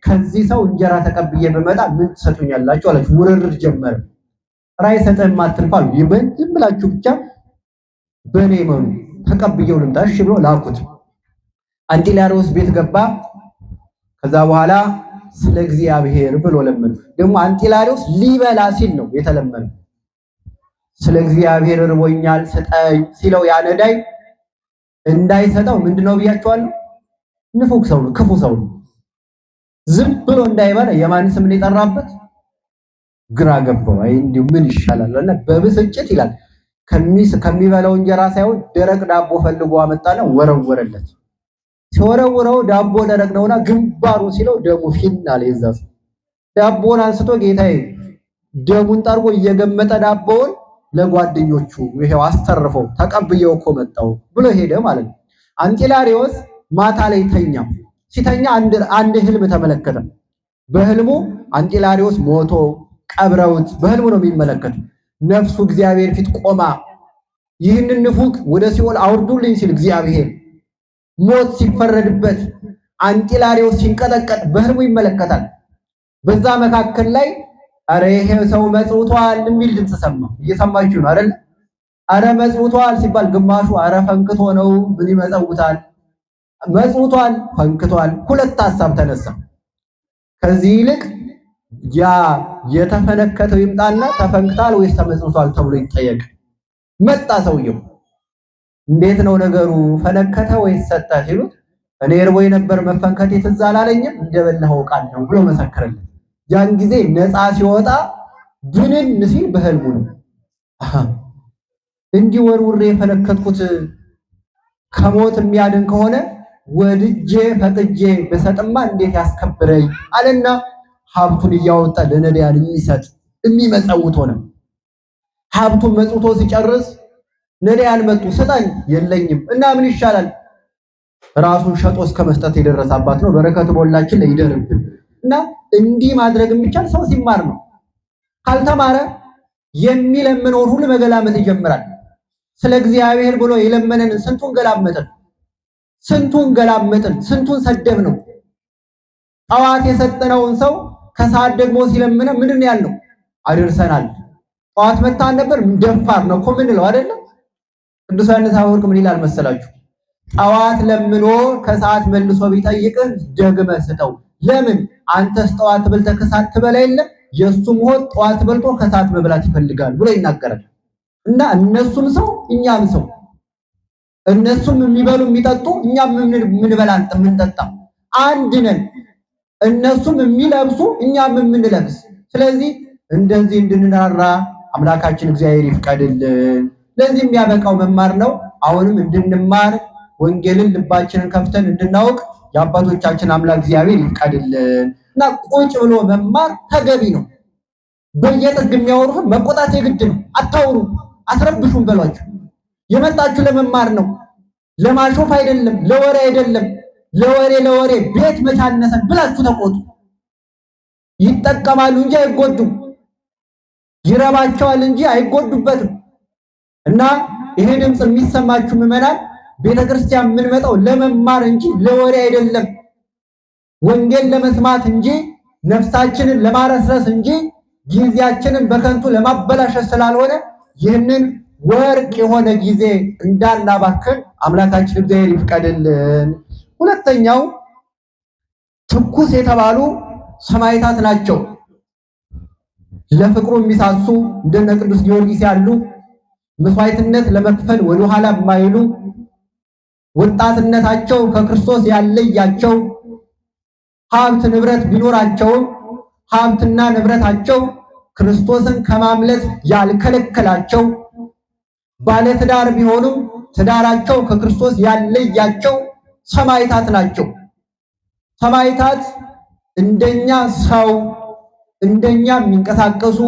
ከዚህ ሰው እንጀራ ተቀብዬ በመጣ ምን ትሰጡኛላችሁ አላችሁ። ውርርድ ጀመረ። ራይ ሰጠም አትልፋሉ። ይበን ዝም ብላችሁ ብቻ በኔ መኑ ተቀብዬው ልምጣ እሺ ብሎ ላኩት። አንጢላሪዎስ ቤት ገባ። ከዛ በኋላ ስለ እግዚአብሔር ብሎ ለመነ። ደግሞ አንጢላሪዎስ ሊበላ ሲል ነው የተለመነ። ስለ እግዚአብሔር ርቦኛል ስጠኝ ሲለው ያነዳይ እንዳይሰጠው ምንድነው ብያቸዋለሁ? ንፉግ ሰው ነው፣ ክፉ ሰው ነው። ዝም ብሎ እንዳይበላ የማን ስም ነው የጠራበት? ግራ ገባው። አይ እንዲሁ ምን ይሻላል እና በብስጭት ይላል ከሚበላው እንጀራ ሳይሆን ደረቅ ዳቦ ፈልጎ አመጣና ወረወረለት። ሲወረውረው ዳቦ ደረቅ ነውና ግንባሩ ሲለው ደሙ ፊና ለይዛስ ዳቦን አንስቶ ጌታዬ ደሙን ጠርጎ እየገመጠ ዳቦውን ለጓደኞቹ ይሄው አስተርፈው ተቀብየው እኮ መጣው ብሎ ሄደ ማለት ነው። አንጢላሪዎስ ማታ ላይ ተኛ። ሲተኛ አንድ ህልም ተመለከተ። በህልሙ አንጢላሪዎስ ሞቶ ቀብረውት በህልሙ ነው የሚመለከት። ነፍሱ እግዚአብሔር ፊት ቆማ ይህንን ንፉግ ወደ ሲኦል አውርዱልኝ ሲል እግዚአብሔር ሞት ሲፈረድበት አንጢላሪዎስ ሲንቀጠቀጥ በህልሙ ይመለከታል። በዛ መካከል ላይ አረ ይሄ ሰው መጽውቷል የሚል ድምፅ ሰማ። እየሰማችሁ ነው አይደል? አረ መጽውቷል ሲባል ግማሹ አረ ፈንክቶ ነው ምን ይመጸውታል፣ መጽውቷል ፈንክቷል። ሁለት ሐሳብ ተነሳ። ከዚህ ይልቅ ያ የተፈነከተው ይምጣና ተፈንክቷል ወይስ ተመጽውቷል ተብሎ ይጠየቅ። መጣ ሰውየው። እንዴት ነው ነገሩ ፈነከተ ወይስ ሰጠ ሲሉት እኔ እርቦኝ ነበር መፈንከቴ ትዝ አላለኝም እንደበላኸው ቃለሁ ብሎ መሰከረለት። ያን ጊዜ ነፃ ሲወጣ ብንን ሲል በህልሙ ነው። እንዲህ ወርውሬ የፈለከትኩት ከሞት የሚያድን ከሆነ ወድጄ ፈቅጄ በሰጥማ እንዴት ያስከብረኝ አለና ሀብቱን እያወጣ ለነዳያን የሚሰጥ የሚመጸውት ሆነ። ሀብቱን መጽውቶ ሲጨርስ ነዳያን መጡ። ስጠን፣ የለኝም እና ምን ይሻላል? ራሱን ሸጦ እስከ መስጠት የደረሰ አባት ነው። በረከቱ በሁላችን ላይ ይደርብን እና እንዲህ ማድረግ የሚቻል ሰው ሲማር ነው። ካልተማረ የሚለምነውን ሁሉ መገላመጥ ይጀምራል። ስለ እግዚአብሔር ብሎ የለመነንን ስንቱን ገላመጥን፣ ስንቱን ሰደብ ነው። ጠዋት የሰጠነውን ሰው ከሰዓት ደግሞ ሲለምነ ምንድን ያለው አድርሰናል። ጠዋት መታን ነበር ደፋር ነው እኮ ምንለው አይደለም። ቅዱስ ዮሐንስ አፈወርቅ ምን ይላል መሰላችሁ? ጠዋት ለምኖ ከሰዓት መልሶ ቢጠይቅህ ደግመህ ስጠው። ለምን? አንተስ ጠዋት በልተህ ከሰዓት ትበላ የለ የእሱም ሆድ ጠዋት በልቶ ከሰዓት መብላት ይፈልጋል ብሎ ይናገራል። እና እነሱም ሰው እኛም ሰው፣ እነሱም የሚበሉ የሚጠጡ እኛም የምንበላ የምንጠጣ አንድ ነን። እነሱም የሚለብሱ እኛም የምንለብስ። ስለዚህ እንደዚህ እንድንራራ አምላካችን እግዚአብሔር ይፍቀድልን። ለዚህ የሚያበቃው መማር ነው። አሁንም እንድንማር ወንጌልን ልባችንን ከፍተን እንድናውቅ የአባቶቻችን አምላክ እግዚአብሔር ይፍቀድልን እና ቁጭ ብሎ መማር ተገቢ ነው። በየጥግ የሚያወሩትን መቆጣት የግድ ነው። አታውሩ፣ አትረብሹም በሏቸው። የመጣችሁ ለመማር ነው፣ ለማሾፍ አይደለም፣ ለወሬ አይደለም። ለወሬ ቤት መቻነሰን ብላችሁ ተቆጡ። ይጠቀማሉ እንጂ አይጎዱም፣ ይረባቸዋል እንጂ አይጎዱበትም። እና ይሄ ድምፅ የሚሰማችሁ ምዕመናን ቤተክርስቲያን የምንመጣው ለመማር እንጂ ለወሬ አይደለም። ወንጌል ለመስማት እንጂ ነፍሳችንን ለማረስረስ እንጂ ጊዜያችንን በከንቱ ለማበላሸት ስላልሆነ ይህንን ወርቅ የሆነ ጊዜ እንዳናባክን አምላካችን እግዚአብሔር ይፍቀድልን። ሁለተኛው ትኩስ የተባሉ ሰማዕታት ናቸው። ለፍቅሩ የሚሳሱ እንደነ ቅዱስ ጊዮርጊስ ያሉ መስዋዕትነት ለመክፈል ወደ ኋላ የማይሉ ወጣትነታቸው ከክርስቶስ ያለያቸው ሀብት ንብረት ቢኖራቸውም ሀብትና ንብረታቸው ክርስቶስን ከማምለክ ያልከለከላቸው ባለትዳር ቢሆኑም ትዳራቸው ከክርስቶስ ያለያቸው ሰማዕታት ናቸው። ሰማዕታት እንደኛ ሰው እንደኛ የሚንቀሳቀሱ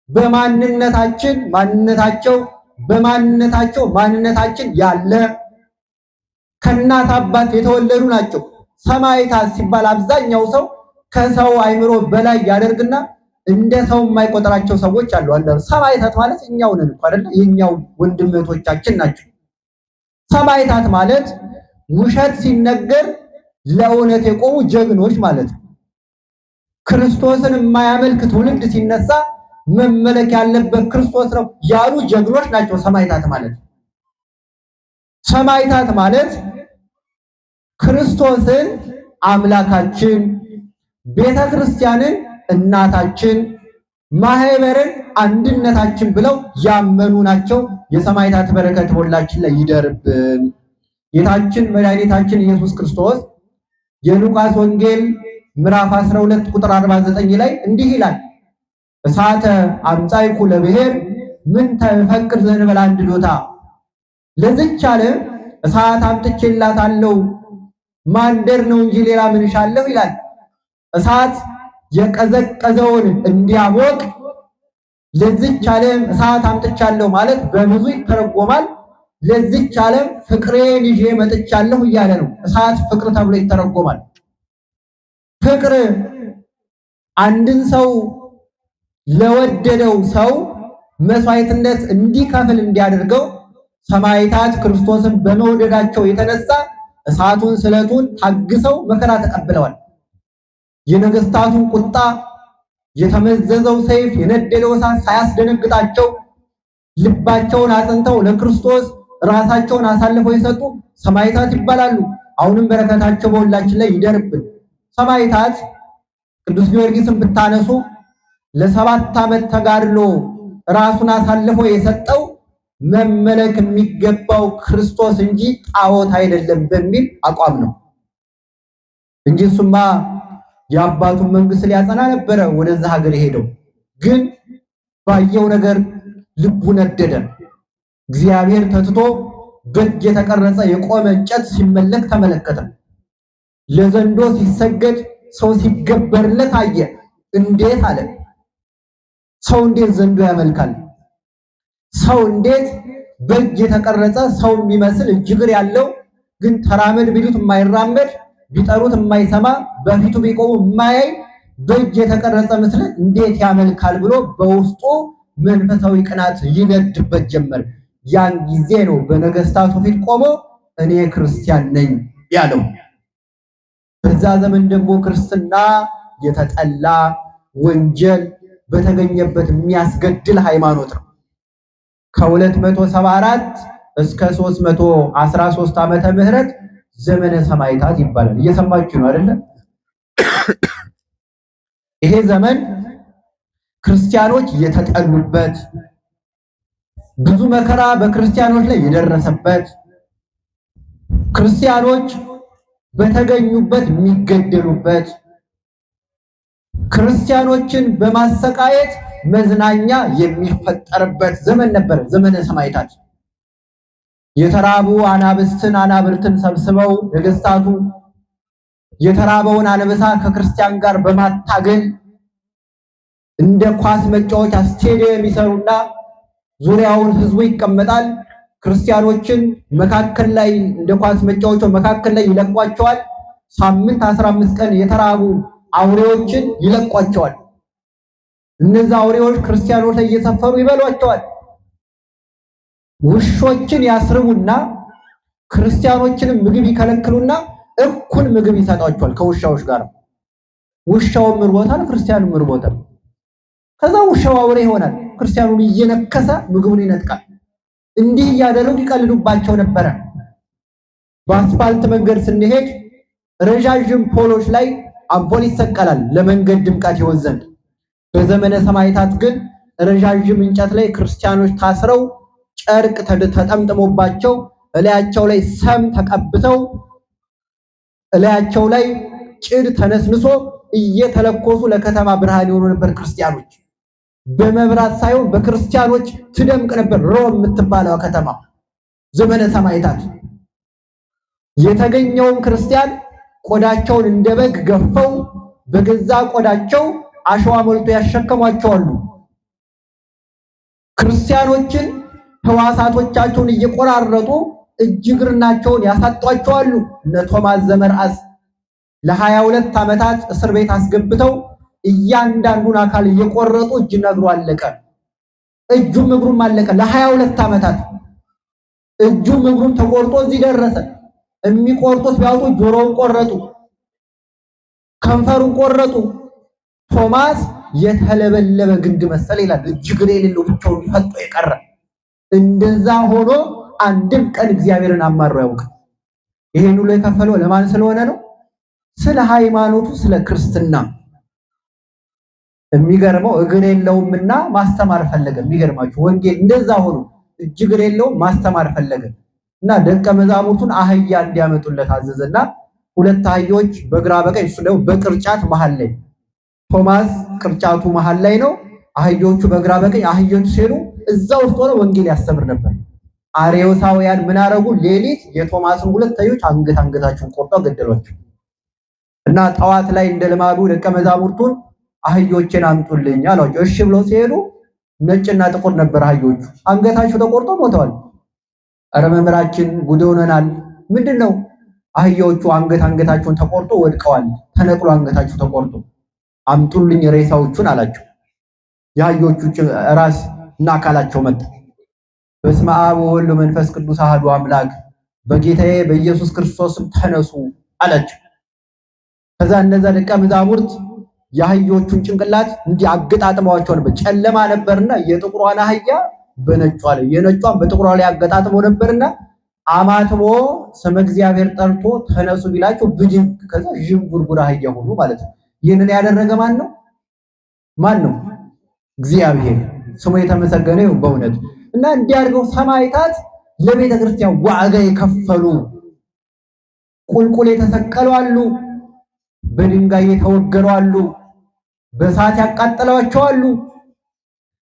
በማንነታችን ማንነታችን ያለ ከእናት አባት የተወለዱ ናቸው። ሰማዕታት ሲባል አብዛኛው ሰው ከሰው አይምሮ በላይ ያደርግና እንደ ሰው የማይቆጥራቸው ሰዎች አሉ። አንዳንዱ ሰማዕታት ማለት እኛው ነን እኮ አይደል? የኛው ወንድሞቻችን ናቸው። ሰማዕታት ማለት ውሸት ሲነገር ለእውነት የቆሙ ጀግኖች ማለት ነው። ክርስቶስን የማያመልክ ትውልድ ሲነሳ መመለክ ያለበት ክርስቶስ ነው ያሉ ጀግኖች ናቸው ሰማዕታት ማለት። ሰማዕታት ማለት ክርስቶስን አምላካችን፣ ቤተክርስቲያንን እናታችን፣ ማህበርን አንድነታችን ብለው ያመኑ ናቸው። የሰማዕታት በረከት ሁላችን ላይ ይደርብን። ጌታችን መድኃኒታችን ኢየሱስ ክርስቶስ የሉቃስ ወንጌል ምዕራፍ 12 ቁጥር 49 ላይ እንዲህ ይላል፣ እሳተ አምጻይኩ ለብሔር ምን ተፈቅድ ዘንበል አንድ ዶታ፣ ለዚች ዓለም እሳት አምጥቼላታለሁ ማንደር ነው እንጂ ሌላ ምን እሻለሁ ይላል። እሳት የቀዘቀዘውን እንዲያሞቅ ለዚች ዓለም እሳት አምጥቻለሁ ማለት በብዙ ይተረጎማል። ለዚች ዓለም ፍቅሬን ይዤ መጥቻለሁ እያለ ነው። እሳት ፍቅር ተብሎ ይተረጎማል። ፍቅር አንድን ሰው ለወደደው ሰው መስዋዕትነት እንዲከፍል እንዲያደርገው ሰማዕታት ክርስቶስን በመውደዳቸው የተነሳ እሳቱን ስለቱን ታግሰው መከራ ተቀብለዋል። የነገስታቱን ቁጣ፣ የተመዘዘው ሰይፍ፣ የነደደው እሳት ሳያስደነግጣቸው ልባቸውን አጽንተው ለክርስቶስ ራሳቸውን አሳልፈው የሰጡ ሰማዕታት ይባላሉ። አሁንም በረከታቸው በሁላችን ላይ ይደርብን። ሰማዕታት ቅዱስ ጊዮርጊስን ብታነሱ ለ7 ዓመት ተጋድሎ ራሱን አሳልፎ የሰጠው መመለክ የሚገባው ክርስቶስ እንጂ ጣዖት አይደለም በሚል አቋም ነው። እንጂ እሱማ የአባቱን መንግስት ሊያጸና ነበረ ወደዛ ሀገር የሄደው። ግን ባየው ነገር ልቡ ነደደ። እግዚአብሔር ተትቶ በእጅ የተቀረጸ የቆመ እንጨት ሲመለክ ተመለከተ። ለዘንዶ ሲሰገድ ሰው ሲገበርለት አየ። እንዴት አለ? ሰው እንዴት ዘንዶ ያመልካል? ሰው እንዴት በእጅ የተቀረጸ ሰው የሚመስል እጅግር ያለው ግን ተራመድ ቢሉት የማይራመድ ቢጠሩት የማይሰማ በፊቱ ቢቆሙ የማያይ በእጅ የተቀረጸ ምስል እንዴት ያመልካል ብሎ በውስጡ መንፈሳዊ ቅናት ይነድበት ጀመር። ያን ጊዜ ነው በነገስታቱ ፊት ቆሞ እኔ ክርስቲያን ነኝ ያለው። በዛ ዘመን ደግሞ ክርስትና የተጠላ ወንጀል በተገኘበት የሚያስገድል ሃይማኖት ነው። ከ274 እስከ 313 ዓመተ ምህረት ዘመነ ሰማዕታት ይባላል። እየሰማችሁ ነው አይደለ? ይሄ ዘመን ክርስቲያኖች የተጠሉበት፣ ብዙ መከራ በክርስቲያኖች ላይ የደረሰበት፣ ክርስቲያኖች በተገኙበት የሚገደሉበት፣ ክርስቲያኖችን በማሰቃየት መዝናኛ የሚፈጠርበት ዘመን ነበር ዘመነ ሰማዕታት። የተራቡ አናብርትን ሰብስበው ነገስታቱ የተራበውን አንበሳ ከክርስቲያን ጋር በማታገል እንደ ኳስ መጫወቻ ስቴዲየም ይሰሩና ዙሪያውን ህዝቡ ይቀመጣል። ክርስቲያኖችን መካከል ላይ እንደ ኳስ መጫወቻው መካከል ላይ ይለቋቸዋል። ሳምንት 15 ቀን የተራቡ አውሬዎችን ይለቋቸዋል። እነዛ አውሬዎች ክርስቲያኖች ላይ እየሰፈሩ ይበሏቸዋል። ውሾችን ያስርቡና ክርስቲያኖችንም ምግብ ይከለክሉና እኩል ምግብ ይሰጧቸዋል ከውሻዎች ጋር። ውሻውም ምርቦታል፣ ክርስቲያኑም ምርቦታል። ከዛ ውሻው አውሬ ይሆናል፣ ክርስቲያኑን እየነከሰ ምግቡን ይነጥቃል። እንዲህ እያደረጉ ይቀልዱባቸው ነበረ። በአስፋልት መንገድ ስንሄድ ረዣዥም ፖሎች ላይ አምፖል ይሰቀላል ለመንገድ ድምቀት ይሆን ዘንድ። በዘመነ ሰማዕታት ግን ረዣዥም እንጨት ላይ ክርስቲያኖች ታስረው ጨርቅ ተጠምጥሞባቸው እላያቸው ላይ ሰም ተቀብተው እላያቸው ላይ ጭድ ተነስንሶ እየተለኮሱ ለከተማ ብርሃን የሆኑ ነበር። ክርስቲያኖች በመብራት ሳይሆን በክርስቲያኖች ትደምቅ ነበር ሮም የምትባለው ከተማ። ዘመነ ሰማዕታት የተገኘውን ክርስቲያን ቆዳቸውን እንደ በግ ገፈው በገዛ ቆዳቸው አሸዋ ሞልቶ ያሸከሟቸዋሉ። ክርስቲያኖችን ሕዋሳቶቻቸውን እየቆራረጡ እጅግርናቸውን ያሳጧቸዋሉ። እነ ቶማስ ዘመርአስ ለ22 ዓመታት እስር ቤት አስገብተው እያንዳንዱን አካል እየቆረጡ እጅና እግሩ አለቀ፣ እጁም እግሩም አለቀ። ለ22 ዓመታት እጁም እግሩም ተቆርጦ እዚህ ደረሰ። የሚቆርጡት ቢያውጡ ጆሮውን ቆረጡ፣ ከንፈሩን ቆረጡ። ቶማስ የተለበለበ ግንድ መሰለ ይላል። እጅግር የሌለው ብቻውን ፈጦ የቀረ እንደዛ ሆኖ አንድም ቀን እግዚአብሔርን አማሮ ያውቅ። ይሄን ሁሉ የከፈለው ለማን ስለሆነ ነው? ስለ ሃይማኖቱ፣ ስለ ክርስትና። የሚገርመው እግር የለውምና ማስተማር ፈለገ። የሚገርማችሁ ወንጌል እንደዛ ሆኖ እግር የለውም ማስተማር ፈለገ እና ደቀ መዛሙርቱን አህያ እንዲያመጡለት አዘዘና 2 አህዮች በግራ በቀኝ፣ እሱ ደግሞ በቅርጫት መሃል ላይ። ቶማስ ቅርጫቱ መሃል ላይ ነው፣ አህዮቹ በግራ በቀኝ። አህዮቹ ሲሄዱ እዛ ውስጥ ሆነ ወንጌል ያስተምር ነበር። አርዮሳውያን ምን አረጉ? ሌሊት የቶማስን 2 አህዮች አንገታቸውን ቆርጠው ገደሏቸው እና ጠዋት ላይ እንደ ልማዱ ደቀ መዛሙርቱን አህዮችን አምጡልኝ አሏቸው። እሺ ብለው ሲሄዱ ነጭና ጥቁር ነበር አህዮቹ። አንገታቸው ተቆርጦ ሞተዋል። ኧረ መምህራችን ጉድ ሆነናል። ምንድነው? አህዮቹ አንገታቸውን ተቆርጦ ወድቀዋል፣ ተነቅሎ አንገታቸው ተቆርጦ አምጡልኝ ሬሳዎቹን አላቸው። የአህዮቹ ራስ እና አካላቸው መጣ። በስመ አብ ወወልድ ወመንፈስ ቅዱስ አሐዱ አምላክ በጌታዬ በኢየሱስ ክርስቶስም ተነሱ አላቸው። ከዛ እነዛ ደቀ መዛሙርት የአህዮቹን ጭንቅላት እንዲህ አገጣጥመዋቸው ነበር። ጨለማ ነበርና የጥቁሯን አህያ በነጯ ላይ የነጯን በጥቁሯ ላይ አገጣጥመው ነበርና አማትቦ ስመ እግዚአብሔር ጠርቶ ተነሱ ቢላቸው ብድግ ከዛ ዥንጉርጉር አህያ ሆኑ ማለት ነው። ይህንን ያደረገ ማን ነው? ማን ነው? እግዚአብሔር ስሙ የተመሰገነ ይሁን በእውነት። እና እንዲያርገው ሰማዕታት ለቤተ ክርስቲያን ዋጋ የከፈሉ ቁልቁል የተሰቀሉ አሉ፣ በድንጋይ የተወገሩ አሉ፣ በእሳት ያቃጠሏቸው አሉ።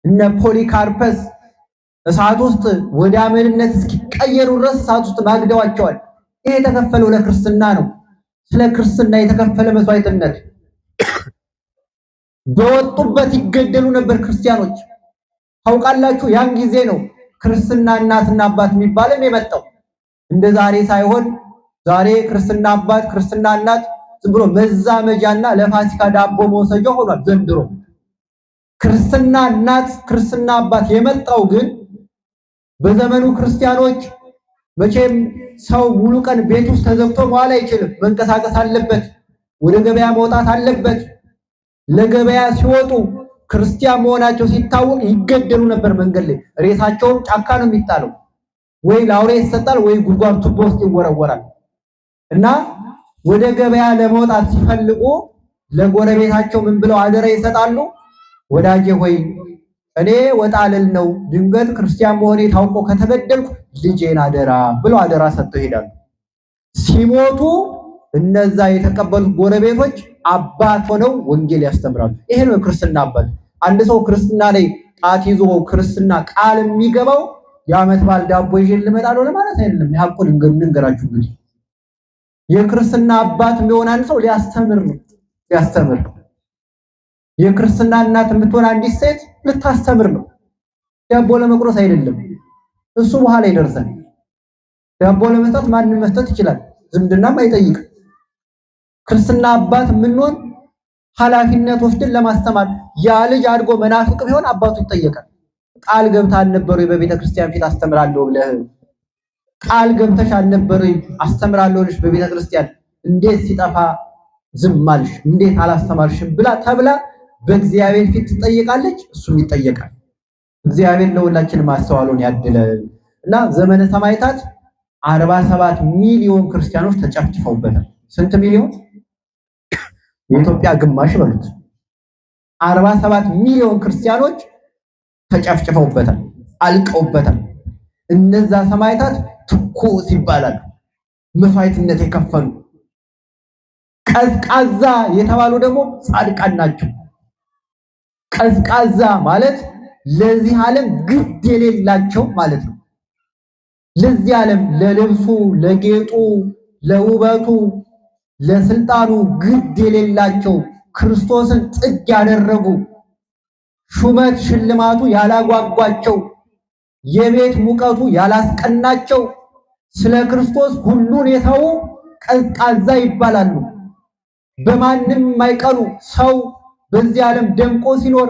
እነ ፖሊካርፐስ እሳት ውስጥ ወደ አመድነት እስኪቀየሩ ድረስ እሳት ውስጥ ማግደዋቸዋል። ይሄ የተከፈለው ለክርስትና ነው። ስለ ክርስትና የተከፈለ መስዋዕትነት። በወጡበት ይገደሉ ነበር ክርስቲያኖች። ታውቃላችሁ፣ ያን ጊዜ ነው ክርስትና እናትና አባት የሚባለው የመጣው። እንደ ዛሬ ሳይሆን ዛሬ ክርስትና አባት ክርስትና እናት ዝም ብሎ መዛመጃና ለፋሲካ ዳቦ መውሰጃ ሆኗል። ዘንድሮ ክርስትና እናት ክርስትና አባት የመጣው ግን በዘመኑ ክርስቲያኖች መቼም ሰው ሙሉ ቀን ቤት ውስጥ ተዘግቶ መዋል አይችልም። መንቀሳቀስ አለበት። ወደ ገበያ መውጣት አለበት። ለገበያ ሲወጡ ክርስቲያን መሆናቸው ሲታወቅ ይገደሉ ነበር። መንገድ ላይ ሬሳቸውም ጫካ ነው የሚጣለው። ወይ ለአውሬ ይሰጣል ወይ ጉድጓድ ቱቦ ውስጥ ይወረወራል። እና ወደ ገበያ ለመውጣት ሲፈልጉ ለጎረቤታቸው ምን ብለው አደራ ይሰጣሉ? ወዳጄ ሆይ እኔ ወጣ ልል ነው፣ ድንገት ክርስቲያን መሆኔ ታውቆ ከተገደልኩ ልጄን አደራ ብለው አደራ ሰጥተው ይሄዳሉ። ሲሞቱ እነዛ የተቀበሉት ጎረቤቶች አባት ሆነው ወንጌል ያስተምራሉ። ይሄ ነው ክርስትና አባት። አንድ ሰው ክርስትና ላይ ጣት ይዞ ክርስትና ቃል የሚገባው የዓመት በዓል ዳቦ ይዤ ልመጣለሁ ለማለት አይደለም። ያቁን እንገራችሁ እንግዲህ የክርስትና አባት የሚሆን አንድ ሰው ሊያስተምር ነው። የክርስትና እናት የምትሆን አንዲት ሴት ልታስተምር ነው። ዳቦ ለመቁረስ አይደለም። እሱ በኋላ ይደርሳል። ዳቦ ለመስጠት ማንም መስጠት ይችላል። ዝምድናም አይጠይቅም። ክርስትና አባት የምንሆን ኃላፊነት ወስደን ለማስተማር። ያ ልጅ አድጎ መናፍቅ ቢሆን አባቱ ይጠየቃል። ቃል ገብተህ አልነበረ በቤተ ክርስቲያን ፊት አስተምራለሁ ብለህ ቃል ገብተሽ አልነበረ አስተምራለሁ ልጅ በቤተ ክርስቲያን እንዴት ሲጠፋ ዝም አልሽ? እንዴት አላስተማርሽም? ብላ ተብላ በእግዚአብሔር ፊት ትጠየቃለች። እሱም ይጠየቃል። እግዚአብሔር ለሁላችንም ማስተዋሉን ያድለን እና ዘመነ ሰማዕታት 47 ሚሊዮን ክርስቲያኖች ተጨፍጭፈውበታል። ስንት ሚሊዮን? የኢትዮጵያ ግማሽ በሉት። 47 ሚሊዮን ክርስቲያኖች ተጨፍጭፈውበታል፣ አልቀውበታል። እነዛ ሰማዕታት ትኩስ ይባላሉ፣ መስዋዕትነት የከፈሉ። ቀዝቃዛ የተባሉ ደግሞ ጻድቃን ናቸው። ቀዝቃዛ ማለት ለዚህ ዓለም ግድ የሌላቸው ማለት ነው። ለዚህ ዓለም ለልብሱ፣ ለጌጡ፣ ለውበቱ፣ ለስልጣኑ ግድ የሌላቸው ክርስቶስን ጥግ ያደረጉ ሹመት ሽልማቱ ያላጓጓቸው የቤት ሙቀቱ ያላስቀናቸው ስለ ክርስቶስ ሁሉን የተዉ ቀዝቃዛ ይባላሉ። በማንም የማይቀኑ ሰው በዚህ ዓለም ደምቆ ሲኖር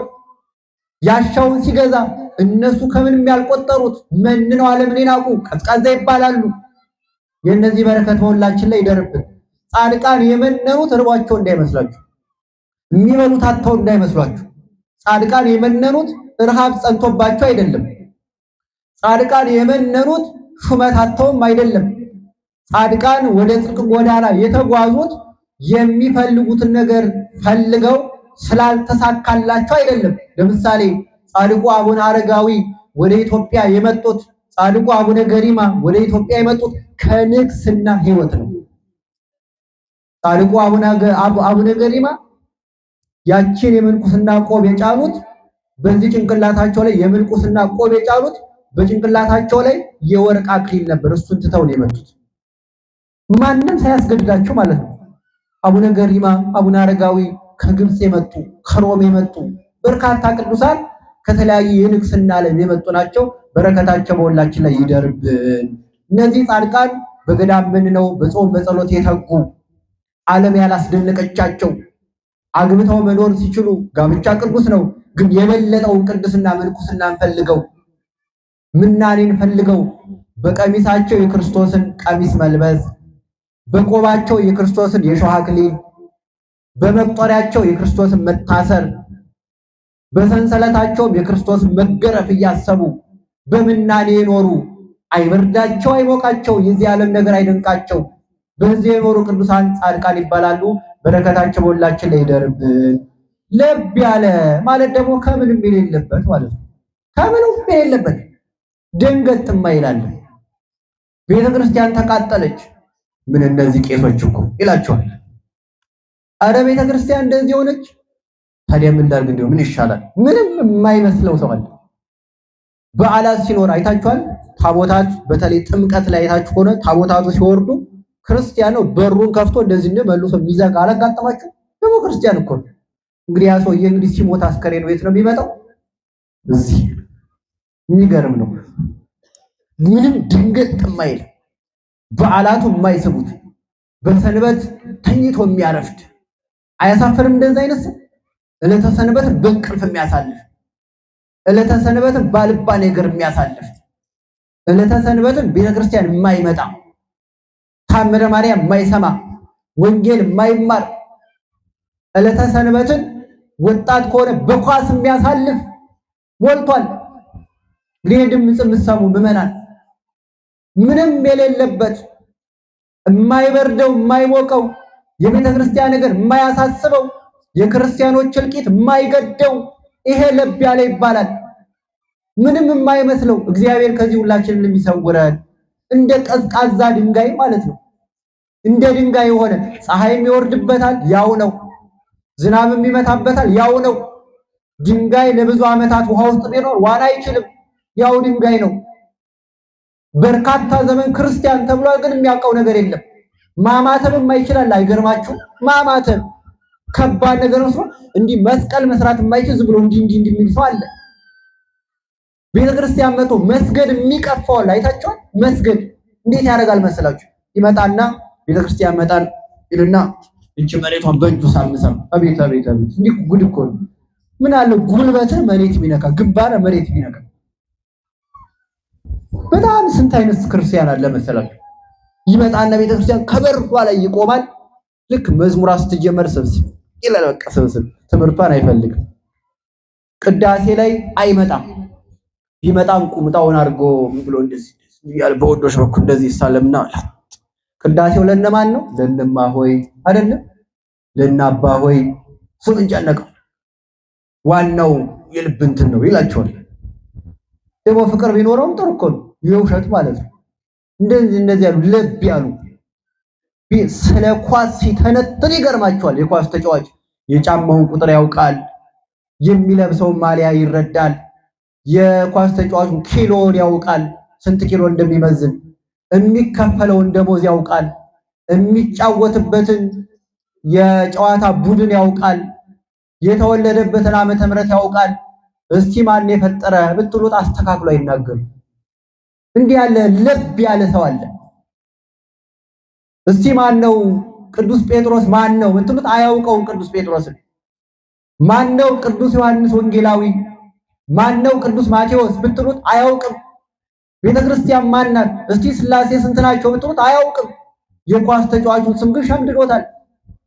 ያሻውን ሲገዛ እነሱ ከምንም ያልቆጠሩት መንነው ዓለምን የናቁ ቀዝቃዛ ይባላሉ። የእነዚህ በረከት በሁላችን ላይ ይደርብን። ጻድቃን የመነኑት ርቧቸው እንዳይመስላችሁ፣ የሚበሉት አጥተው እንዳይመስላችሁ። ጻድቃን የመነኑት ረሃብ ጸንቶባቸው አይደለም። ጻድቃን የመነኑት ሹመት አጥተውም አይደለም። ጻድቃን ወደ ጽድቅ ጎዳና የተጓዙት የሚፈልጉትን ነገር ፈልገው ስላልተሳካላቸው አይደለም። ለምሳሌ ጻድቁ አቡነ አረጋዊ ወደ ኢትዮጵያ የመጡት፣ ጻድቁ አቡነ ገሪማ ወደ ኢትዮጵያ የመጡት ከንግስና ሕይወት ነው። ጻድቁ አቡነ ገሪማ ያችን የምንኩስና ቆብ የጫኑት በዚህ ጭንቅላታቸው ላይ የምንኩስና ቆብ የጫኑት በጭንቅላታቸው ላይ የወርቅ አክሊል ነበር። እሱን ትተው ነው የመጡት፣ ማንም ሳያስገድዳቸው ማለት ነው። አቡነ ገሪማ፣ አቡነ አረጋዊ ከግብፅ የመጡ ከሮም የመጡ በርካታ ቅዱሳን ከተለያዩ የንግስና ዓለም የመጡ ናቸው። በረከታቸው በሁላችን ላይ ይደርብን። እነዚህ ጻድቃን በገዳም ነው በጾም በጸሎት የተጉ ዓለም ያላስደነቀቻቸው አግብተው መኖር ሲችሉ ጋብቻ ቅዱስ ነው፣ ግን የበለጠውን ቅድስና ምንኩስናን ፈልገው ምናኔን ፈልገው በቀሚሳቸው የክርስቶስን ቀሚስ መልበስ፣ በቆባቸው የክርስቶስን የሾህ አክሊል፣ በመቁጠሪያቸው የክርስቶስን መታሰር፣ በሰንሰለታቸውም የክርስቶስን መገረፍ እያሰቡ በምናኔ የኖሩ አይበርዳቸው አይሞቃቸው፣ የዚህ ዓለም ነገር አይደንቃቸው። በዚህ የኖሩ ቅዱሳን ጻድቃን ይባላሉ። በረከታቸው በሁላችን ላይ ይደርብን። ለብ ያለ ማለት ደግሞ ከምንም የሌለበት ማለት ነው። ከምንም የሌለበት ደንገጥማ ይላል። ቤተ ክርስቲያን ተቃጠለች፣ ምን እነዚህ ቄሶች እኮ ይላቸዋል። አረ ቤተክርስቲያን እንደዚህ ሆነች። ታዲያ ምን ላድርግ? እንደው ምን ይሻላል? ምንም የማይመስለው ሰው አለ። በዓላት ሲኖር አይታችኋል። ታቦታት በተለይ ጥምቀት ላይ አይታችሁ ከሆነ ታቦታቱ ሲወርዱ ክርስቲያን ነው በሩን ከፍቶ እንደዚህ መልሶ የሚዘጋ አላጋጠማችሁ? ደግሞ ክርስቲያን እኮ ነው። እንግዲህ ያ ሰውዬ እንግዲህ ሲሞት አስከሬኑ የት ነው የሚመጣው? እዚህ። የሚገርም ነው። ምንም ድንገት የማይል በዓላቱ የማይስቡት በሰንበት ተኝቶ የሚያረፍድ አያሳፍርም? እንደዛ አይነት ሰው ዕለተ ሰንበት በእንቅልፍ የሚያሳልፍ ዕለተ ሰንበትን ባልባ ነገር የሚያሳልፍ ዕለተ ሰንበትን ቤተክርስቲያን የማይመጣ ታምረ ማርያም የማይሰማ ወንጌል የማይማር ዕለተ ሰንበትን ወጣት ከሆነ በኳስ የሚያሳልፍ ሞልቷል። እንግዲህ ድምጽ የምትሰሙ ምዕመናን ምንም የሌለበት የማይበርደው የማይሞቀው የቤተ ክርስቲያን ነገር የማያሳስበው የክርስቲያኖች እልቂት የማይገደው ይሄ ለብ ያለ ይባላል። ምንም የማይመስለው እግዚአብሔር ከዚህ ሁላችንን የሚሰውረን እንደ ቀዝቃዛ ድንጋይ ማለት ነው። እንደ ድንጋይ የሆነ ፀሐይም ይወርድበታል ያው ነው፣ ዝናብም ይመታበታል ያው ነው። ድንጋይ ለብዙ ዓመታት ውሃ ውስጥ ቢኖር ዋና አይችልም፣ ያው ድንጋይ ነው። በርካታ ዘመን ክርስቲያን ተብሏል፣ ግን የሚያውቀው ነገር የለም። ማማተብም አይችላል። አይገርማችሁ? ማማተብ ከባድ ነገር ነው። እንዲህ መስቀል መስራት የማይችል ዝም ብሎ እንዲህ የሚል ሰው አለ። ቤተክርስቲያን መጥቶ መስገድ የሚቀፋው አይታችኋል? መስገድ እንዴት ያደርጋል መሰላችሁ? ይመጣና ቤተክርስቲያን መጣን ይልና እቺ መሬቷን በእጁ ሳምሰም አቤት አቤት አቤት! እንዲህ ጉድ እኮ ነው። ምን አለ ጉልበትን መሬት ቢነካ ግንባር መሬት ቢነካ። በጣም ስንት አይነት ክርስቲያን አለ መሰላችሁ? ይመጣና ቤተክርስቲያን ከበሯ ላይ ይቆማል። ልክ መዝሙራ ስትጀመር ሰብስብ ይላል። በቃ ሰብስብ። ትምህርቷን አይፈልግም። ቅዳሴ ላይ አይመጣም። ቢመጣም ቁምጣውን አድርጎ ብሎ እንደዚህ ያለ በወዶች በኩል እንደዚህ ይሳለምና ቅዳሴው ለነማን ነው? ለነማ ሆይ አይደለም፣ ለናባ ሆይ ስም እንጨነቀው ዋናው የልብ እንትን ነው ይላቸዋል። ደግሞ ፍቅር ቢኖረውም ጥሩ እኮ ነው፣ የውሸት ማለት ነው። እንደዚህ ያሉ ለብ ያሉ ስለ ኳስ ሲተነትን ይገርማቸዋል። የኳስ ተጫዋች የጫማውን ቁጥር ያውቃል፣ የሚለብሰውን ማሊያ ይረዳል፣ የኳስ ተጫዋቹን ኪሎን ያውቃል፣ ስንት ኪሎ እንደሚመዝን፣ የሚከፈለውን ደሞዝ ያውቃል፣ የሚጫወትበትን የጨዋታ ቡድን ያውቃል፣ የተወለደበትን ዓመተ ምሕረት ያውቃል። እስቲ ማን የፈጠረ ብትሉት አስተካክሎ አይናገርም። እንዲህ ያለ ለብ ያለ ሰው አለ። እስቲ ማን ነው ቅዱስ ጴጥሮስ ማን ነው ብትሉት አያውቀውም። ቅዱስ ጴጥሮስን ማን ነው? ቅዱስ ዮሐንስ ወንጌላዊ ማን ነው? ቅዱስ ማቴዎስ ብትሉት አያውቅም። ቤተክርስቲያን ማን ናት? እስቲ ሥላሴ ስንት ናቸው ብትሉት አያውቅም። የኳስ ተጫዋቹን ስም ግን ሸምድዶታል።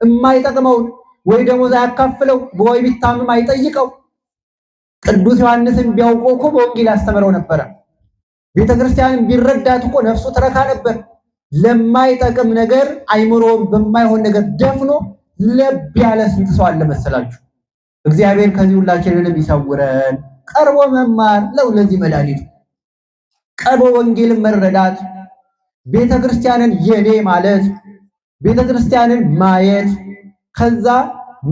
የማይጠቅመውን ወይ ደሞዝ አያካፍለው፣ ወይ ቢታምም አይጠይቀው። ቅዱስ ዮሐንስን ቢያውቀው እኮ በወንጌል ያስተምረው ነበረ። ቤተክርስቲያንን ቢረዳት እኮ ነፍሱ ትረካ ነበር። ለማይጠቅም ነገር አይምሮውን በማይሆን ነገር ደፍኖ ለብ ያለ ስንት ሰው አለ መሰላችሁ? እግዚአብሔር ከዚህ ሁላችንንም ይሰውረን። ቀርቦ መማር ለዚህ መድኃኒቱ፣ ቀርቦ ወንጌልን መረዳት፣ ቤተክርስቲያንን የኔ ማለት፣ ቤተክርስቲያንን ማየት፣ ከዛ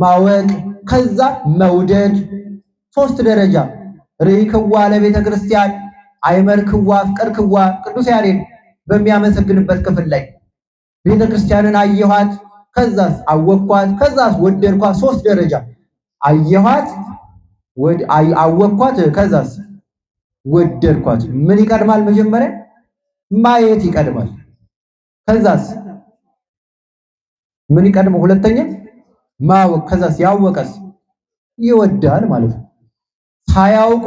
ማወቅ፣ ከዛ መውደድ። ሶስት ደረጃ ርኢክዋ ለቤተክርስቲያን አይመርክዋ አፍቀርክዋ። ቅዱስ ያሬድ በሚያመሰግንበት ክፍል ላይ ቤተክርስቲያንን አየኋት፣ ከዛስ አወቅኳት፣ ከዛስ ወደድኳት። ሶስት ደረጃ አየኋት፣ አወቅኳት፣ ከዛስ ወደድኳት። ምን ይቀድማል? መጀመሪያ ማየት ይቀድማል። ከዛስ ምን ይቀድማል? ሁለተኛ ማወቅ፣ ከዛስ ያወቀስ ይወዳል ማለት ነው። ሳያውቁ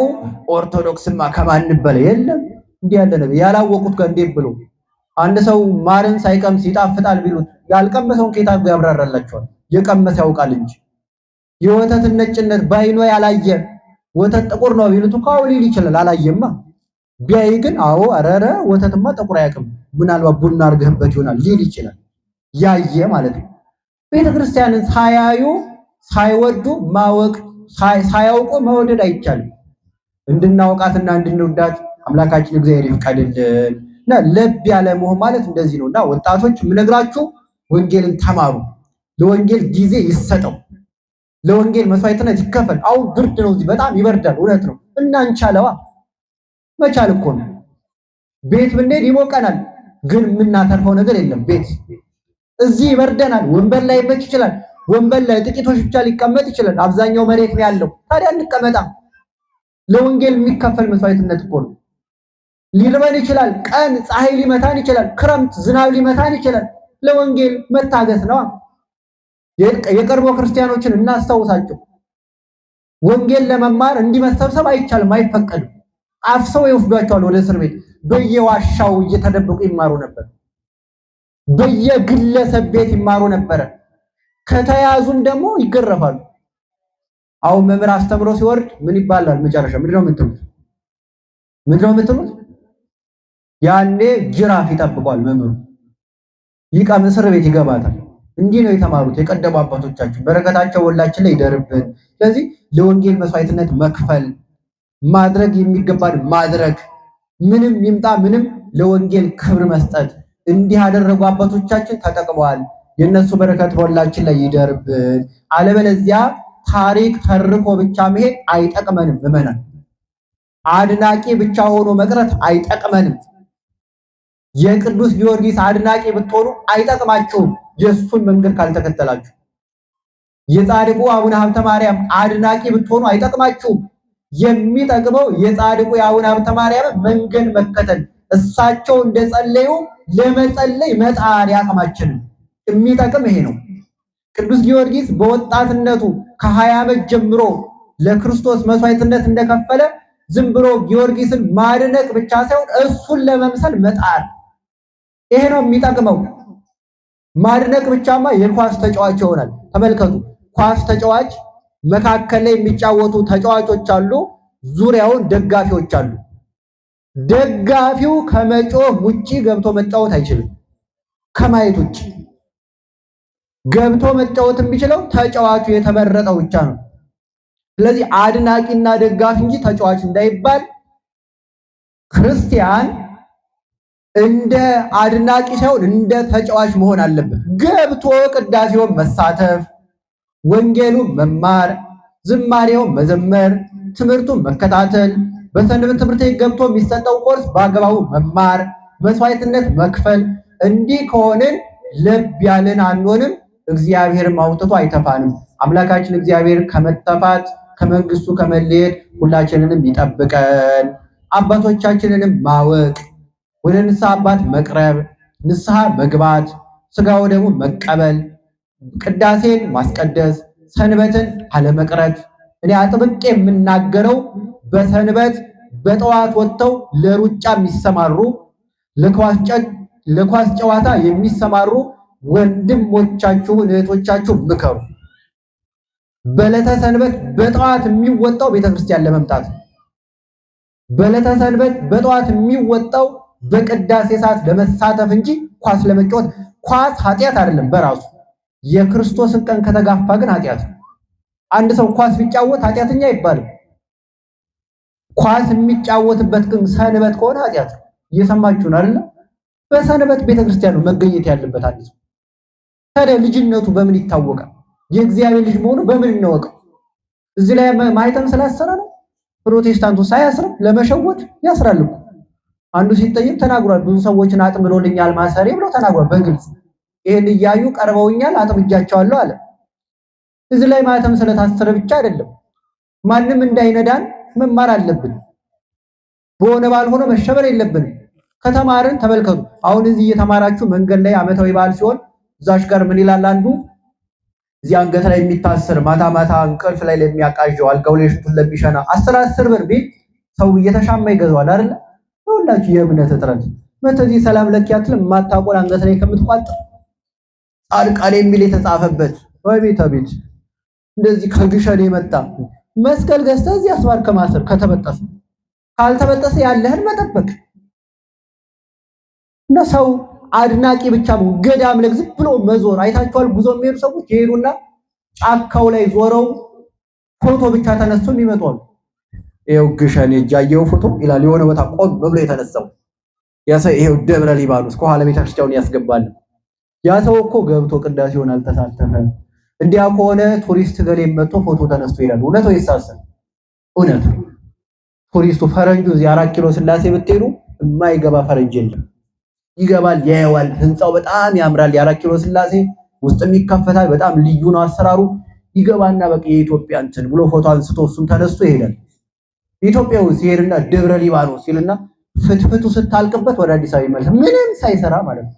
ኦርቶዶክስማ ከማን በላይ የለም። እንዲህ ያለ ነገር ያላወቁት ጋር እንዴት ብሎ አንድ ሰው ማርን ሳይቀምስ ይጣፍጣል ቢሉት ያልቀመሰውን ኬታ ያብራራላቸዋል። የቀመሰ ያውቃል እንጂ የወተትን ነጭነት ባይኖ ያላየ ወተት ጥቁር ነው ቢሉት ካው ሊል ይችላል። አላየማ ቢያይ ግን አዎ አረረ ወተትማ ጥቁር አያውቅም ምናልባት ቡና አርገህበት ይሆናል ሊል ይችላል። ያየ ማለት ነው። ቤተክርስቲያንን ሳያዩ ሳይወዱ ማወቅ ሳያውቁ መውደድ አይቻልም። እንድናውቃትና እንድንወዳት አምላካችን እግዚአብሔር ይፍቀድልን። እና ለብ ያለ መሆን ማለት እንደዚህ ነውና ወጣቶች የምነግራችሁ ወንጌልን ተማሩ። ለወንጌል ጊዜ ይሰጠው፣ ለወንጌል መስዋዕትነት ይከፈል። አሁን ብርድ ነው፣ እዚህ በጣም ይበርዳል። እውነት ነው እና እንቻለዋ። መቻል እኮ ነው። ቤት ብንሄድ ይሞቀናል፣ ግን የምናተርፈው ነገር የለም። ቤት እዚህ ይበርደናል። ወንበር ላይ ይመች ይችላል። ወንበር ላይ ጥቂቶች ብቻ ሊቀመጥ ይችላል። አብዛኛው መሬት ነው ያለው። ታዲያ እንቀመጣ። ለወንጌል የሚከፈል መስዋዕትነት እኮ ነው። ሊርበን ይችላል። ቀን ፀሐይ ሊመታን ይችላል። ክረምት ዝናብ ሊመታን ይችላል። ለወንጌል መታገስ ነው። የቀድሞ ክርስቲያኖችን እናስታውሳቸው። ወንጌል ለመማር እንዲመሰብሰብ አይቻልም፣ አይፈቀድም። አፍሰው ይወስዷቸዋል ወደ እስር ቤት። በየዋሻው እየተደበቁ ይማሩ ነበር። በየግለሰብ ቤት ይማሩ ነበር። ከተያዙም ደግሞ ይገረፋሉ። አሁን መምህር አስተምሮ ሲወርድ ምን ይባላል? መጨረሻ ምንድነው የምትሉት? ያኔ ጅራፍ ይጠብቋል መምህሩ። ይቃም እስር ቤት ይገባታል። እንዲህ ነው የተማሩት የቀደሙ አባቶቻችን። በረከታቸው ሁላችን ላይ ይደርብን። ስለዚህ ለወንጌል መስዋዕትነት መክፈል፣ ማድረግ የሚገባን ማድረግ፣ ምንም ይምጣ ምንም ለወንጌል ክብር መስጠት፣ እንዲህ ያደረጉ አባቶቻችን ተጠቅመዋል። የነሱ በረከት ሁላችን ላይ ይደርብን። አለበለዚያ ታሪክ ተርኮ ብቻ መሄድ አይጠቅመንም። ምዕመናን አድናቂ ብቻ ሆኖ መቅረት አይጠቅመንም። የቅዱስ ጊዮርጊስ አድናቂ ብትሆኑ አይጠቅማችሁም፣ የሱን መንገድ ካልተከተላችሁ። የጻድቁ አቡነ ሀብተ ማርያም አድናቂ ብትሆኑ አይጠቅማችሁም። የሚጠቅመው የጻድቁ የአቡነ ሀብተ ማርያም መንገድ መከተል፣ እሳቸው እንደጸለዩ ለመጸለይ መጣር ያቅማችንን የሚጠቅም ይሄ ነው። ቅዱስ ጊዮርጊስ በወጣትነቱ ከ20 ዓመት ጀምሮ ለክርስቶስ መስዋዕትነት እንደከፈለ ዝም ብሎ ጊዮርጊስን ማድነቅ ብቻ ሳይሆን እሱን ለመምሰል መጣር፣ ይሄ ነው የሚጠቅመው። ማድነቅ ብቻማ የኳስ ተጫዋች ይሆናል። ተመልከቱ፣ ኳስ ተጫዋች መካከል ላይ የሚጫወቱ ተጫዋቾች አሉ፣ ዙሪያውን ደጋፊዎች አሉ። ደጋፊው ከመጮህ ውጪ ገብቶ መጫወት አይችልም። ከማየት ውጪ ገብቶ መጫወት የሚችለው ተጫዋቹ የተመረጠው ብቻ ነው። ስለዚህ አድናቂና ደጋፊ እንጂ ተጫዋች እንዳይባል ክርስቲያን እንደ አድናቂ ሳይሆን እንደ ተጫዋች መሆን አለበት። ገብቶ ቅዳሴውን መሳተፍ፣ ወንጌሉን መማር፣ ዝማሬውን መዘመር፣ ትምህርቱን መከታተል፣ በሰንበት ትምህርት ቤት ገብቶ የሚሰጠው ኮርስ በአግባቡ መማር፣ መስዋዕትነት መክፈል። እንዲህ ከሆንን ለብ ያልን አንሆንም። እግዚአብሔርም አውጥቶ አይተፋንም። አምላካችን እግዚአብሔር ከመጠፋት ከመንግስቱ ከመለየት ሁላችንንም ይጠብቀን። አባቶቻችንንም ማወቅ፣ ወደ ንስሐ አባት መቅረብ፣ ንስሐ መግባት፣ ስጋው ደግሞ መቀበል፣ ቅዳሴን ማስቀደስ፣ ሰንበትን አለመቅረት። እኔ አጥብቄ የምናገረው በሰንበት በጠዋት ወጥተው ለሩጫ የሚሰማሩ ለኳስ ጨዋታ የሚሰማሩ ወንድሞቻችሁን እህቶቻችሁ ምከሩ። በዕለተ ሰንበት በጠዋት የሚወጣው ቤተክርስቲያን ለመምጣት፣ በዕለተ ሰንበት በጠዋት የሚወጣው በቅዳሴ ሰዓት ለመሳተፍ እንጂ ኳስ ለመጫወት። ኳስ ኃጢአት አይደለም በራሱ፣ የክርስቶስን ቀን ከተጋፋ ግን ኃጢአት ነው። አንድ ሰው ኳስ ቢጫወት ኃጢአተኛ አይባልም። ኳስ የሚጫወትበት ግን ሰንበት ከሆነ ኃጢአት ነው። እየሰማችሁን አይደል? በሰንበት ቤተክርስቲያን ነው መገኘት ያለበት አንድ ሰው። ታዲያ ልጅነቱ በምን ይታወቃል? የእግዚአብሔር ልጅ መሆኑ በምን እናወቀው? እዚህ ላይ ማይተም ስላሰረ ነው? ፕሮቴስታንቱ ሳያስርም ለመሸወድ ያስራል እኮ። አንዱ ሲጠይቅ ተናግሯል። ብዙ ሰዎችን አጥምዶልኛል ማሰሬ ብሎ ተናግሯል በግልጽ። ይሄን እያዩ ቀርበውኛል አጥምጃቸዋለሁ አለ። እዚህ ላይ ማይተም ስለታሰረ ብቻ አይደለም፣ ማንም እንዳይነዳን መማር አለብን። በሆነ ባልሆነ መሸበር የለብንም። ከተማርን ተመልከቱ። አሁን እዚህ እየተማራችሁ መንገድ ላይ ዓመታዊ በዓል ሲሆን እዛች ጋር ምን ይላል አንዱ እዚህ አንገት ላይ የሚታሰር ማታ ማታ እንቅልፍ ላይ ለሚያቃዣው አልጋው ላይ ሽቱን ለሚሸና 10 ብር ቢል ሰው እየተሻማ ይገዛዋል አይደል? ሁላችሁ የእምነት እጥረት መተዚህ ሰላም ለኪያትልም ማታቆል አንገት ላይ ከምትቋጥ ጻድቃኔ የሚል የተጻፈበት ወይቤት አቤት እንደዚህ ከግሸን የመጣ መስቀል ገዝተህ እዚህ አስባር ከማሰር ከተበጠሰ ካልተበጠሰ ያለህን መጠበቅ እና ሰው አድናቂ ብቻ ነው። ገዳም ላይ ዝም ብሎ መዞር አይታችኋል። ጉዞ የሚሄዱ ሰዎች ይሄዱና ጫካው ላይ ዞረው ፎቶ ብቻ ተነስተው ይመጣሉ። ይሄው ግሸን እጃየው ፎቶ ይላል። የሆነ ቦታ ቆም ብሎ የተነሳው ይሄው ደብረ ሊባኖስ ከኋላ ቤተክርስቲያኑን ያስገባል። ያ ሰው እኮ ገብቶ ቅዳሴውን አልተሳተፈም። እንዲያ ከሆነ ቱሪስት ገሌ መጥቶ ፎቶ ተነስቶ ይላል። እውነት ወይስ ሐሰት? እውነት። ቱሪስቱ ፈረንጁ እዚህ 4 ኪሎ ስላሴ ብትሄዱ የማይገባ ፈረንጅ የለም። ይገባል፣ ያየዋል። ህንፃው በጣም ያምራል። የ4 ኪሎ ስላሴ ውስጥም ይከፈታል። በጣም ልዩ ነው አሰራሩ። ይገባና በቃ የኢትዮጵያ እንትን ብሎ ፎቶ አንስቶ እሱም ተነስቶ ይሄዳል። ኢትዮጵያው ሲሄድና ደብረ ሊባኖስ ሲልና ፍትፍቱ ስታልቅበት ወደ አዲስ አበባ ይመለሳል። ምንም ሳይሰራ ማለት ነው።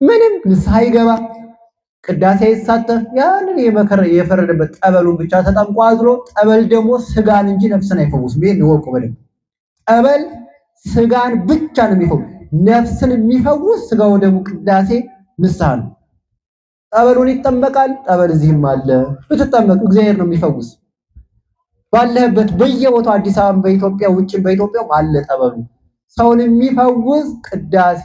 ምንም ሳይገባ ቅዳሴ ይሳተፍ ያንን የፈረደበት ጠበሉን ብቻ ተጠምቆ አዝሎ። ጠበል ደግሞ ስጋን እንጂ ነፍስን አይፈውስም። ይሄን ይወቁ በደንብ። ጠበል ስጋን ብቻ ነው የሚፈውስ። ነፍስን የሚፈውስ ስጋው ደግሞ ቅዳሴ ንስሐ ነው። ጠበሉን ይጠመቃል። ጠበል እዚህም አለ። ብትጠመቅ እግዚአብሔር ነው የሚፈውስ። ባለህበት በየቦታው አዲስ አበባ በኢትዮጵያ ውጭ በኢትዮጵያ አለ ጠበሉ። ሰውን የሚፈውስ ቅዳሴ፣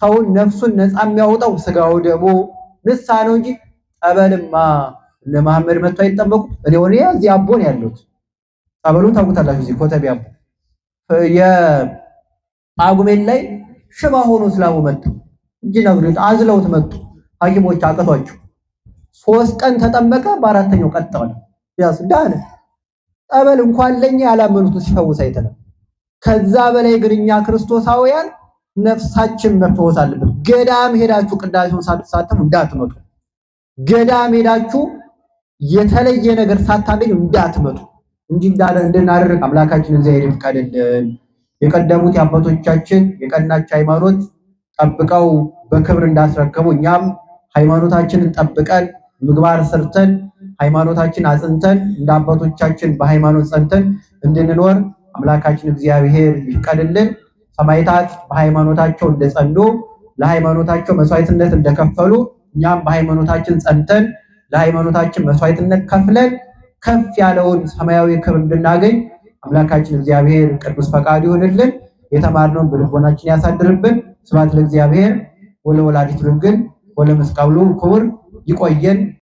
ሰውን ነፍሱን ነፃ የሚያወጣው ስጋው ደግሞ ንስሐ ነው እንጂ ጠበልማ እነ መሐመድ መጥቶ አይጠመቁ። እኔ ሆነ እዚህ አቦ ነው ያለሁት። ጠበሉን ታውቁታላችሁ። እዚህ ኮተቤ አቦ የጳጉሜን ላይ ሽባ ሆኖ ስላሙ መጡ እንጂ ነግሩት አዝለውት መጡ። ሐኪሞች አቀቷቸው። 3 ቀን ተጠመቀ። በአራተኛው ቀጠለ። ያስ ዳነ። ጠበል እንኳን ለኛ ያላመኑት ሲፈውስ አይተናል። ከዛ በላይ ግን እኛ ክርስቶሳውያን ነፍሳችን መፈወስ አለበት። ገዳም ሄዳችሁ ቅዳሴውን ሳትሳተፉ እንዳትመጡ። ገዳም ሄዳችሁ የተለየ ነገር ሳታገኙ እንዳትመጡ እንጂ እንድናደርግ አምላካችን እግዚአብሔር ይፍቀድልን። የቀደሙት የአባቶቻችን የቀናች ሃይማኖት ጠብቀው በክብር እንዳስረከቡ እኛም ሃይማኖታችንን ጠብቀን ምግባር ሰርተን ሃይማኖታችን አጽንተን እንደ አባቶቻችን በሃይማኖት ጸንተን እንድንኖር አምላካችን እግዚአብሔር ይፍቀድልን። ሰማዕታት በሃይማኖታቸው እንደጸኑ ለሃይማኖታቸው መስዋዕትነት እንደከፈሉ እኛም በሃይማኖታችን ጸንተን ለሃይማኖታችን መስዋዕትነት ከፍለን ከፍ ያለውን ሰማያዊ ክብር እንድናገኝ አምላካችን እግዚአብሔር ቅዱስ ፈቃዱ ይሁንልን። የተማርነውን በልቦናችን ያሳድርብን። ስብሐት ለእግዚአብሔር ወለወላዲቱ ድንግል ወለመስቀሉ ክቡር። ይቆየን።